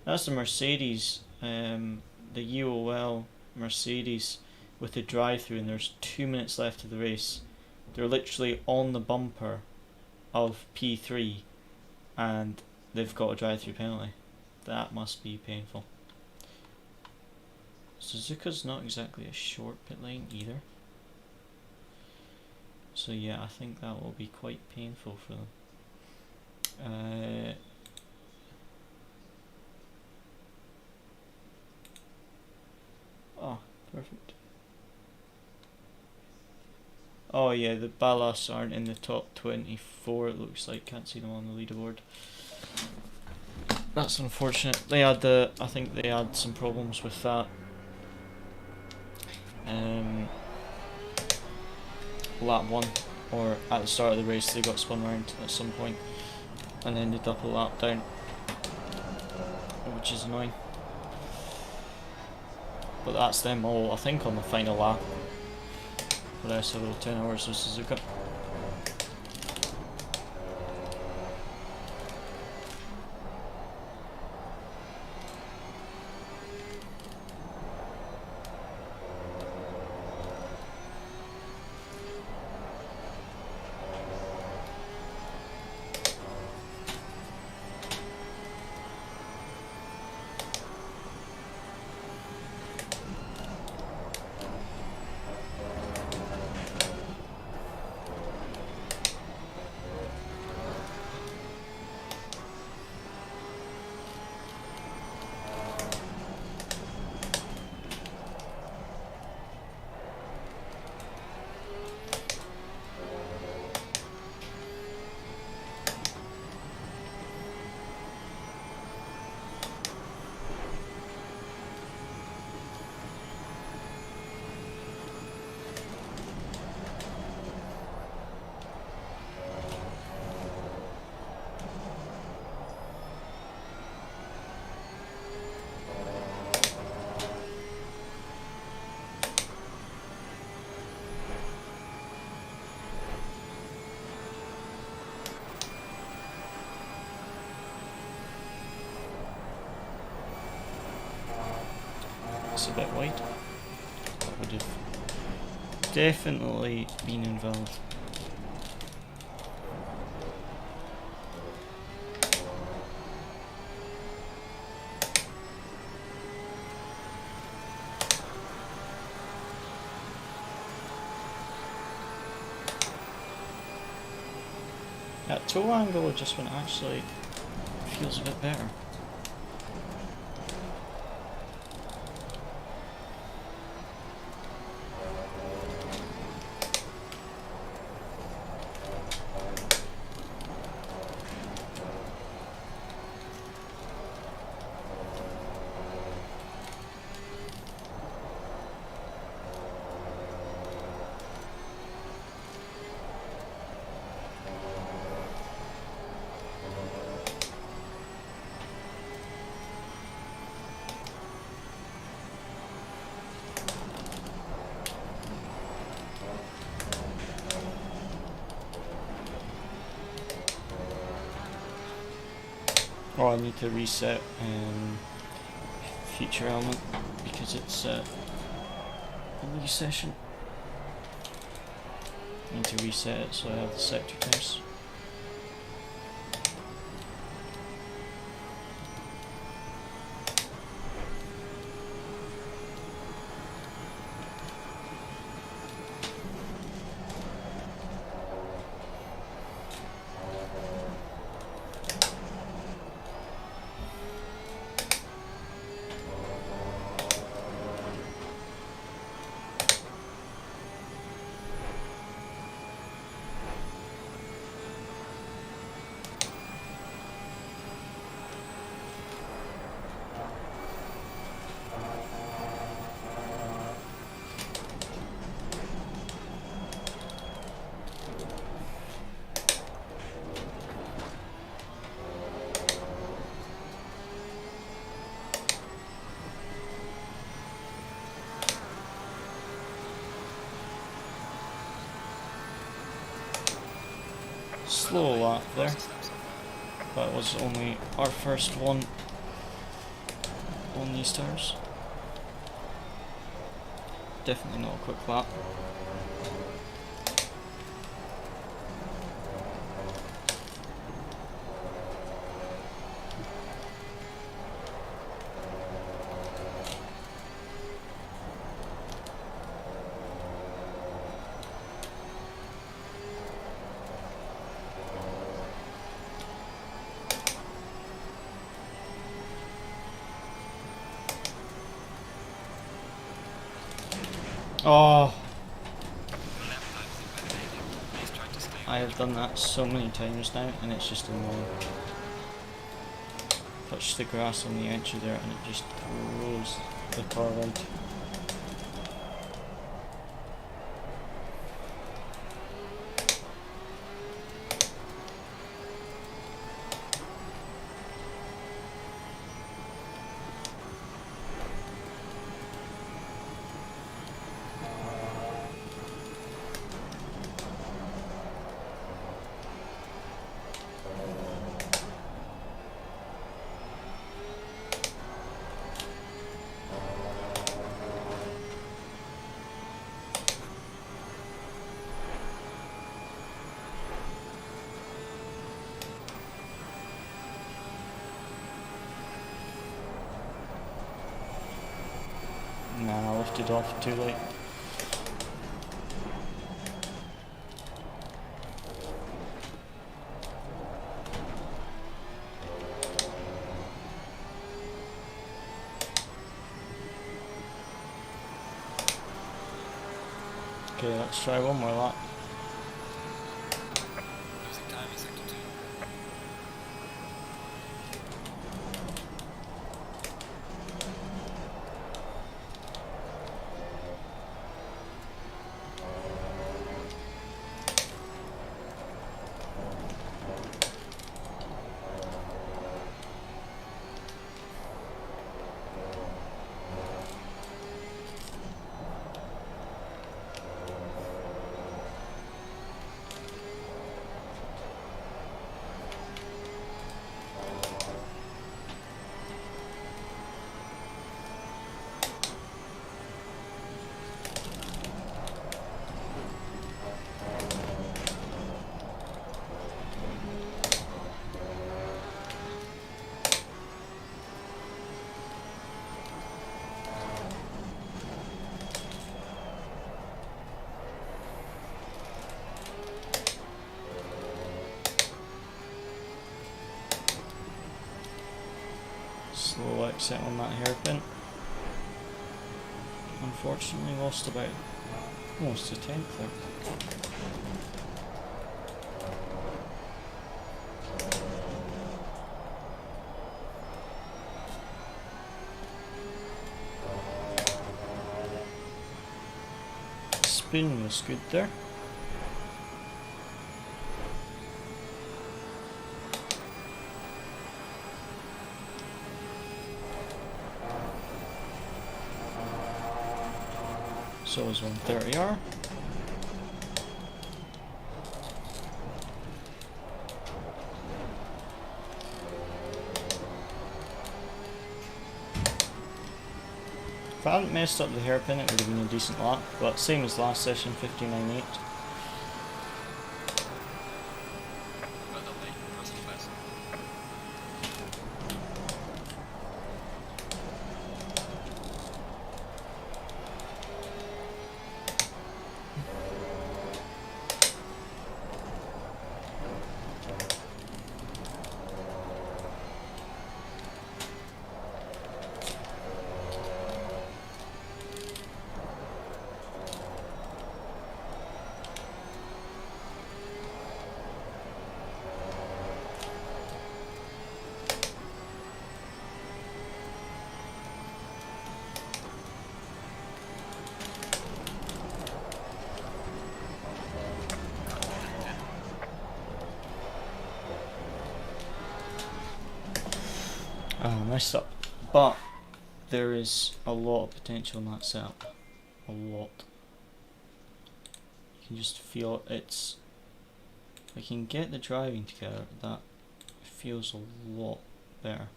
Speaker 1: That's the Mercedes, the UOL Mercedes with the drive-through, and there's 2 minutes left of the race. They're literally on the bumper of P3 and they've got a drive-through penalty. That must be painful. Suzuka's not exactly a short pit lane either. So yeah, I think that will be quite painful for them. Oh, perfect. Oh yeah, the Ballas aren't in the top 24, it looks like. Can't see them on the leaderboard. That's unfortunate. They had I think they had some problems with that. Lap 1, or at the start of the race they got spun round at some point and ended up a lap down, which is annoying. But that's them all, I think, on the final lap. The rest of the 10 hours of Suzuka. It's a bit wide. That would have definitely been involved. That toe angle adjustment actually feels a bit better. Oh, I need to reset feature element because it's a new session. I need to reset it so I have the sector times. Slow lap there, but it was only our first one on these tires. Definitely not a quick lap. Oh, I have done that so many times now and it's just annoying. Touch the grass on the edge of there and it just throws the car around. Nah, I lifted off too late. Okay, let's try one more lap.
Speaker 3: Losing time in sector 2.
Speaker 1: Slow exit on that hairpin. Unfortunately lost about almost a tenth there. Spin was good there. So is 130R. If I hadn't messed up the hairpin, it would have been a decent lap, but same as last session, 59.8.
Speaker 3: Well done, mate. First class.
Speaker 1: I messed up, but there is a lot of potential in that setup. A lot. You can just feel it's. If I can get the driving together, that feels a lot better.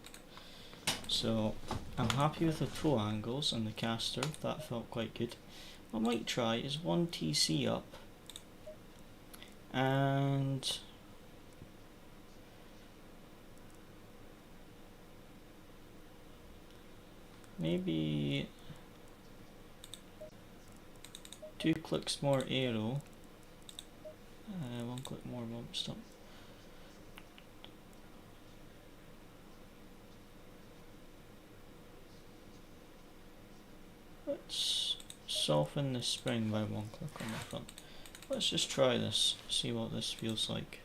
Speaker 1: So I'm happy with the toe angles and the caster. That felt quite good. What I might try is 1 TC up and maybe 2 clicks more aero, 1 click more bump stop. Let's soften the spring by 1 click on the front. Let's just try this, see what this feels like.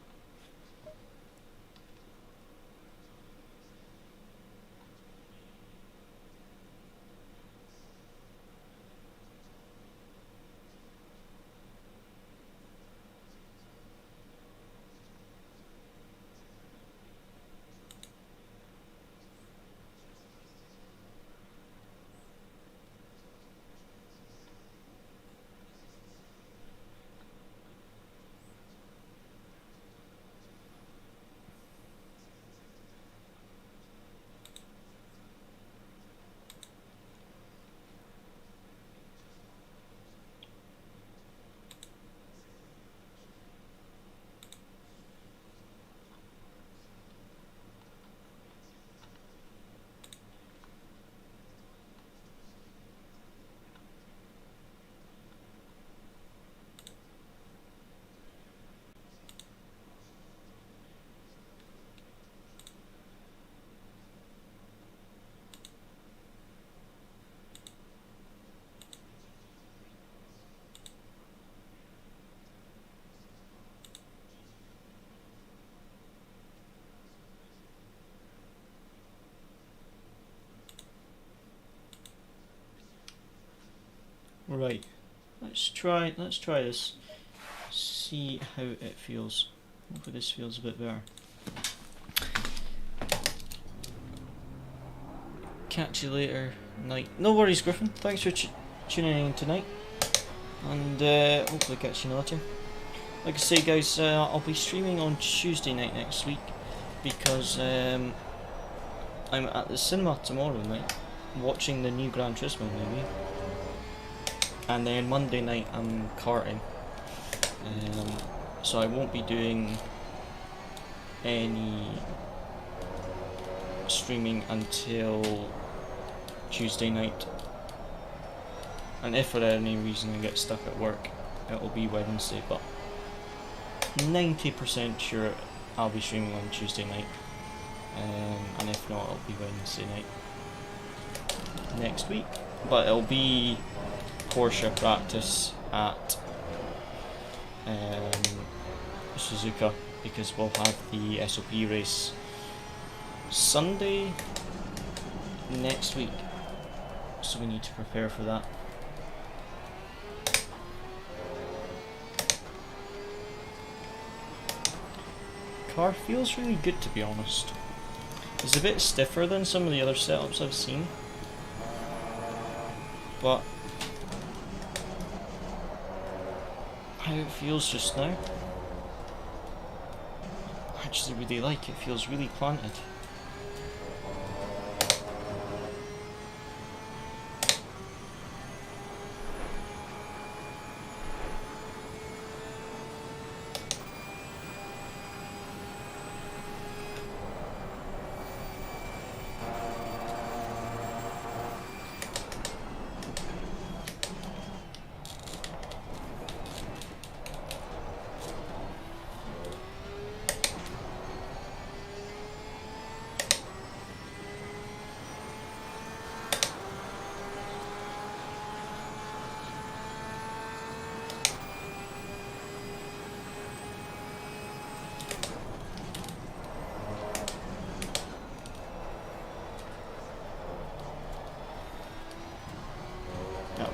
Speaker 1: Right, let's try this, see how it feels. Hopefully this feels a bit better. Catch you later night. No worries, Griffin, thanks for tuning in tonight, and hopefully catch you later. Like I say guys, I'll be streaming on Tuesday night next week, because I'm at the cinema tomorrow night watching the new Gran Turismo movie. And then Monday night I'm karting, so I won't be doing any streaming until Tuesday night. And if for any reason I get stuck at work, it'll be Wednesday, but 90% sure I'll be streaming on Tuesday night, and if not, it'll be Wednesday night next week. But it'll be Porsche practice at Suzuka, because we'll have the SOP race Sunday next week, so we need to prepare for that. Car feels really good, to be honest. It's a bit stiffer than some of the other setups I've seen, but how it feels just now, I actually really like. It feels really planted.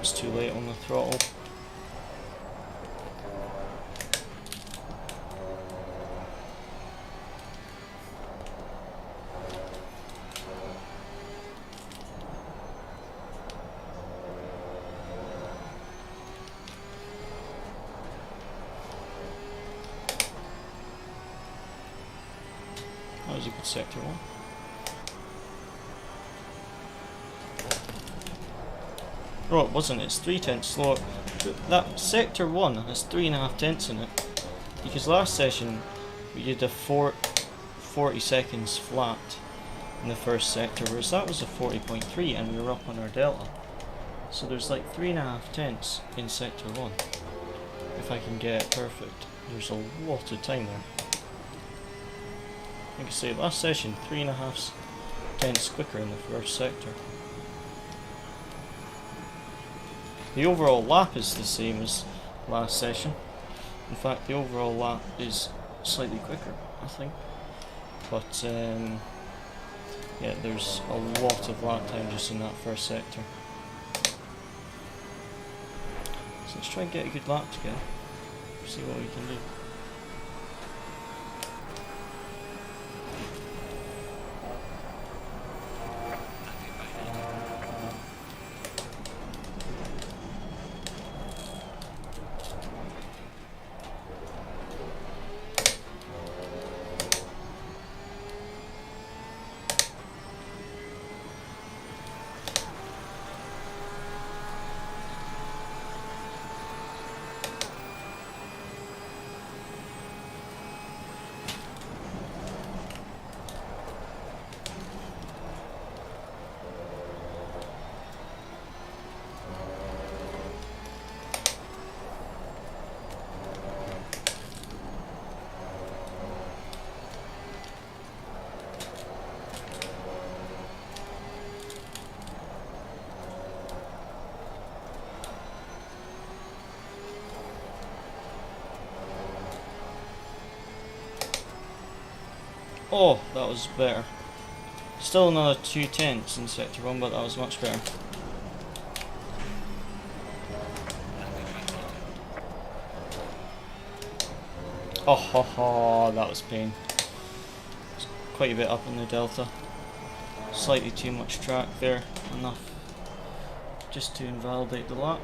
Speaker 1: was too late on the throttle. That was a good sector one. Oh, it wasn't, it's 3 tenths slower. That sector 1 has 3.5 tenths in it. Because last session we did a 40 seconds flat in the first sector, whereas that was a 40.3 and we were up on our delta. So there's like 3.5 tenths in sector 1. If I can get it perfect. There's a lot of time there. Like I say, last session 3.5 tenths quicker in the first sector. The overall lap is the same as last session. In fact, the overall lap is slightly quicker, I think. But yeah, there's a lot of lap time just in that first sector. So let's try and get a good lap together. See what we can do. Oh, that was better. Still another 2 tenths in sector 1, but that was much better. Oh, ho, ho, that was pain. It's quite a bit up in the delta. Slightly too much track there, enough just to invalidate the lap.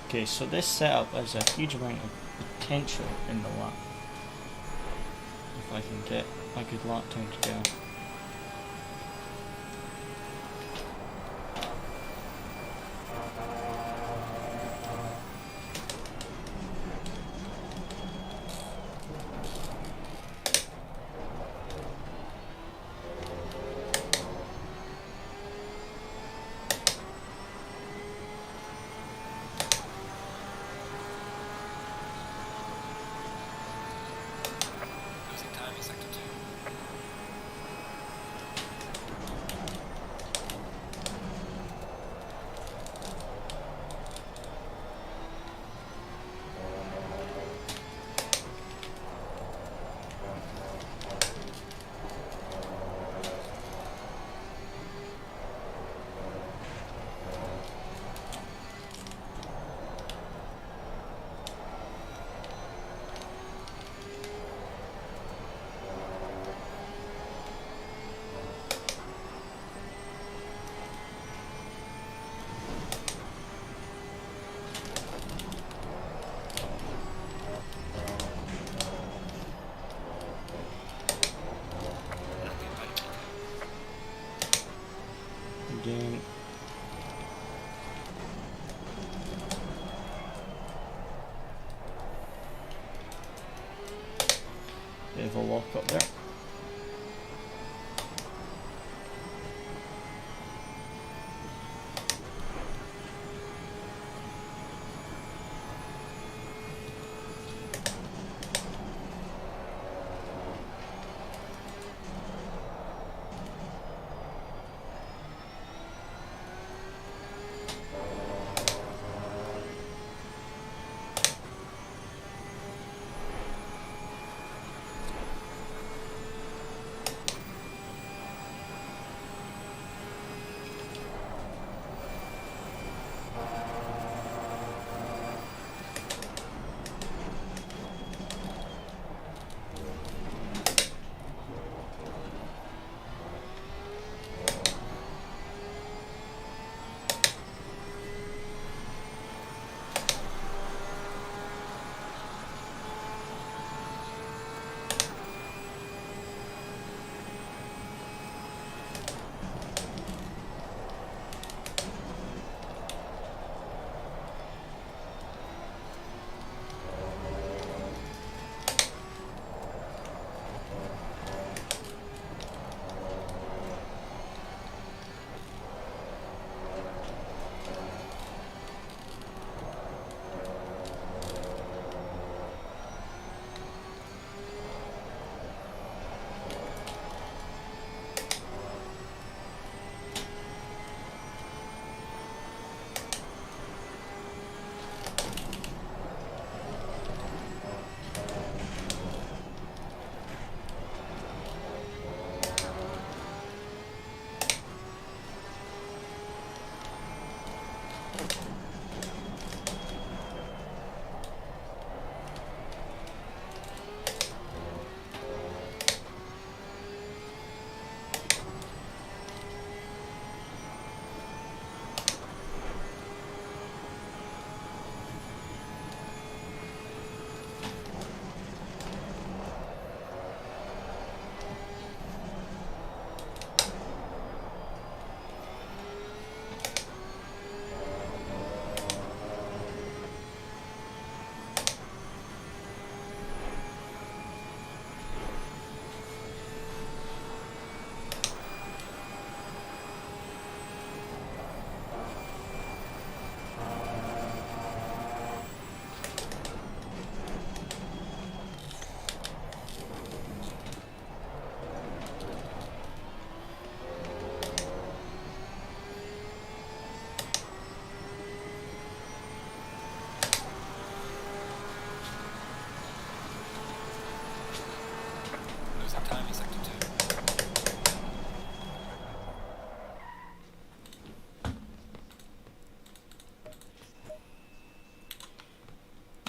Speaker 1: Okay, so this setup has a huge amount of potential in the lap. If I can get a good lap time together. Again. Bit of a lock up there.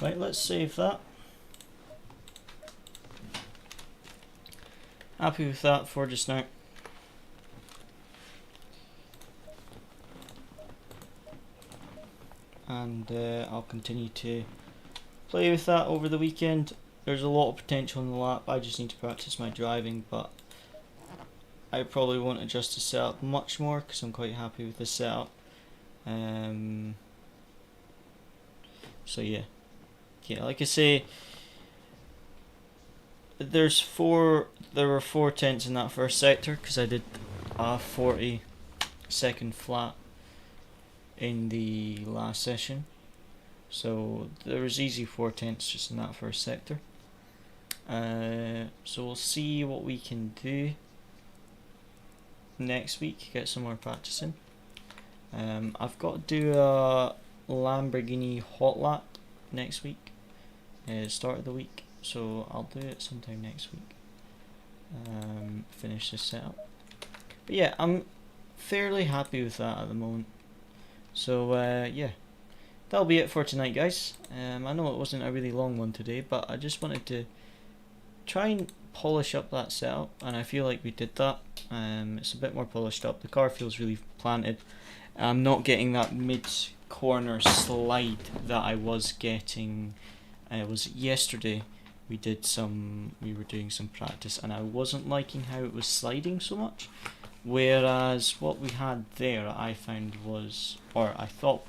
Speaker 1: Right, let's save that. Happy with that for just now. And I'll continue to play with that over the weekend. There's a lot of potential in the lap. I just need to practice my driving, but I probably won't adjust the setup much more because I'm quite happy with the setup. So yeah, like I say, there were 4 tenths in that first sector because I did a 40-second flat in the last session, so there was easy 4 tenths just in that first sector. So we'll see what we can do next week, get some more practicing. I've got to do a Lamborghini hot lap next week, start of the week, so I'll do it sometime next week. Finish this setup, but yeah, I'm fairly happy with that at the moment. So yeah, that'll be it for tonight, guys. I know it wasn't a really long one today, but I just wanted to try and polish up that setup, and I feel like we did that. It's a bit more polished up. The car feels really planted. I'm not getting that mid-corner slide that I was getting. It was yesterday. We were doing some practice, and I wasn't liking how it was sliding so much. Whereas what we had there, I found was, or I thought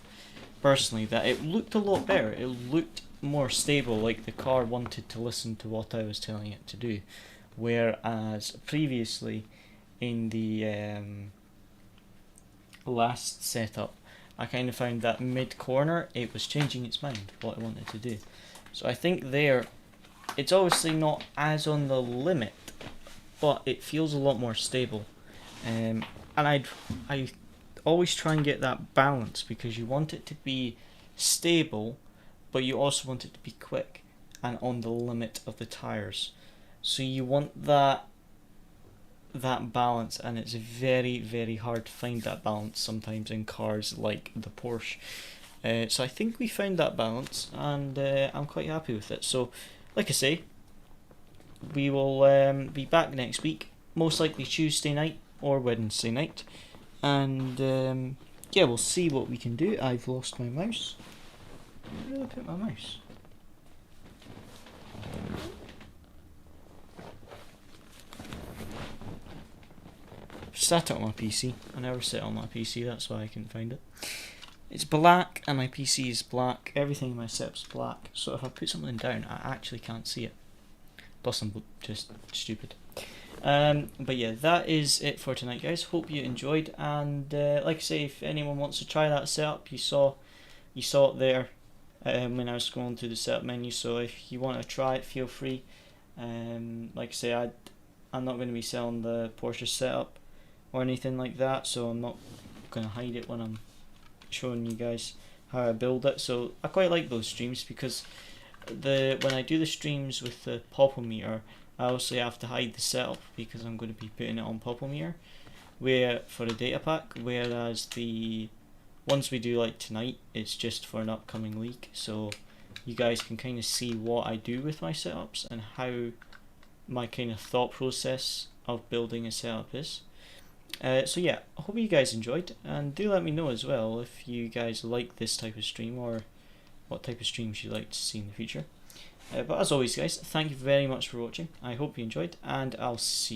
Speaker 1: personally, that it looked a lot better. It looked more stable, like the car wanted to listen to what I was telling it to do. Whereas previously, in the last setup, I kind of found that mid-corner, it was changing its mind, what it wanted to do. So I think there, it's obviously not as on the limit, but it feels a lot more stable. And I always try and get that balance, because you want it to be stable, but you also want it to be quick and on the limit of the tires. So you want that balance, and it's very, very hard to find that balance sometimes in cars like the Porsche. So I think we found that balance, and I'm quite happy with it. So, like I say, we will be back next week, most likely Tuesday night or Wednesday night, and yeah, we'll see what we can do. I've lost my mouse. Where did I put my mouse? Sat it on my PC. I never set it on my PC, that's why I couldn't find it. It's black, and my PC is black. Everything in my setup's black, so if I put something down, I actually can't see it. Plus I'm just stupid. But yeah, that is it for tonight, guys. Hope you enjoyed, and like I say, if anyone wants to try that setup, you saw it there when I was scrolling through the setup menu. So if you want to try it, feel free. Like I say, I'm not going to be selling the Porsche setup or anything like that, so I'm not going to hide it when I'm showing you guys how I build it. So I quite like those streams, because when I do the streams with the popometer, I obviously have to hide the setup because I'm going to be putting it on popometer for the data pack, whereas the ones we do like tonight, it's just for an upcoming leak, so you guys can kind of see what I do with my setups and how my kind of thought process of building a setup is. So yeah, I hope you guys enjoyed, and do let me know as well if you guys like this type of stream, or what type of streams you'd like to see in the future. But as always, guys, thank you very much for watching. I hope you enjoyed, and I'll see you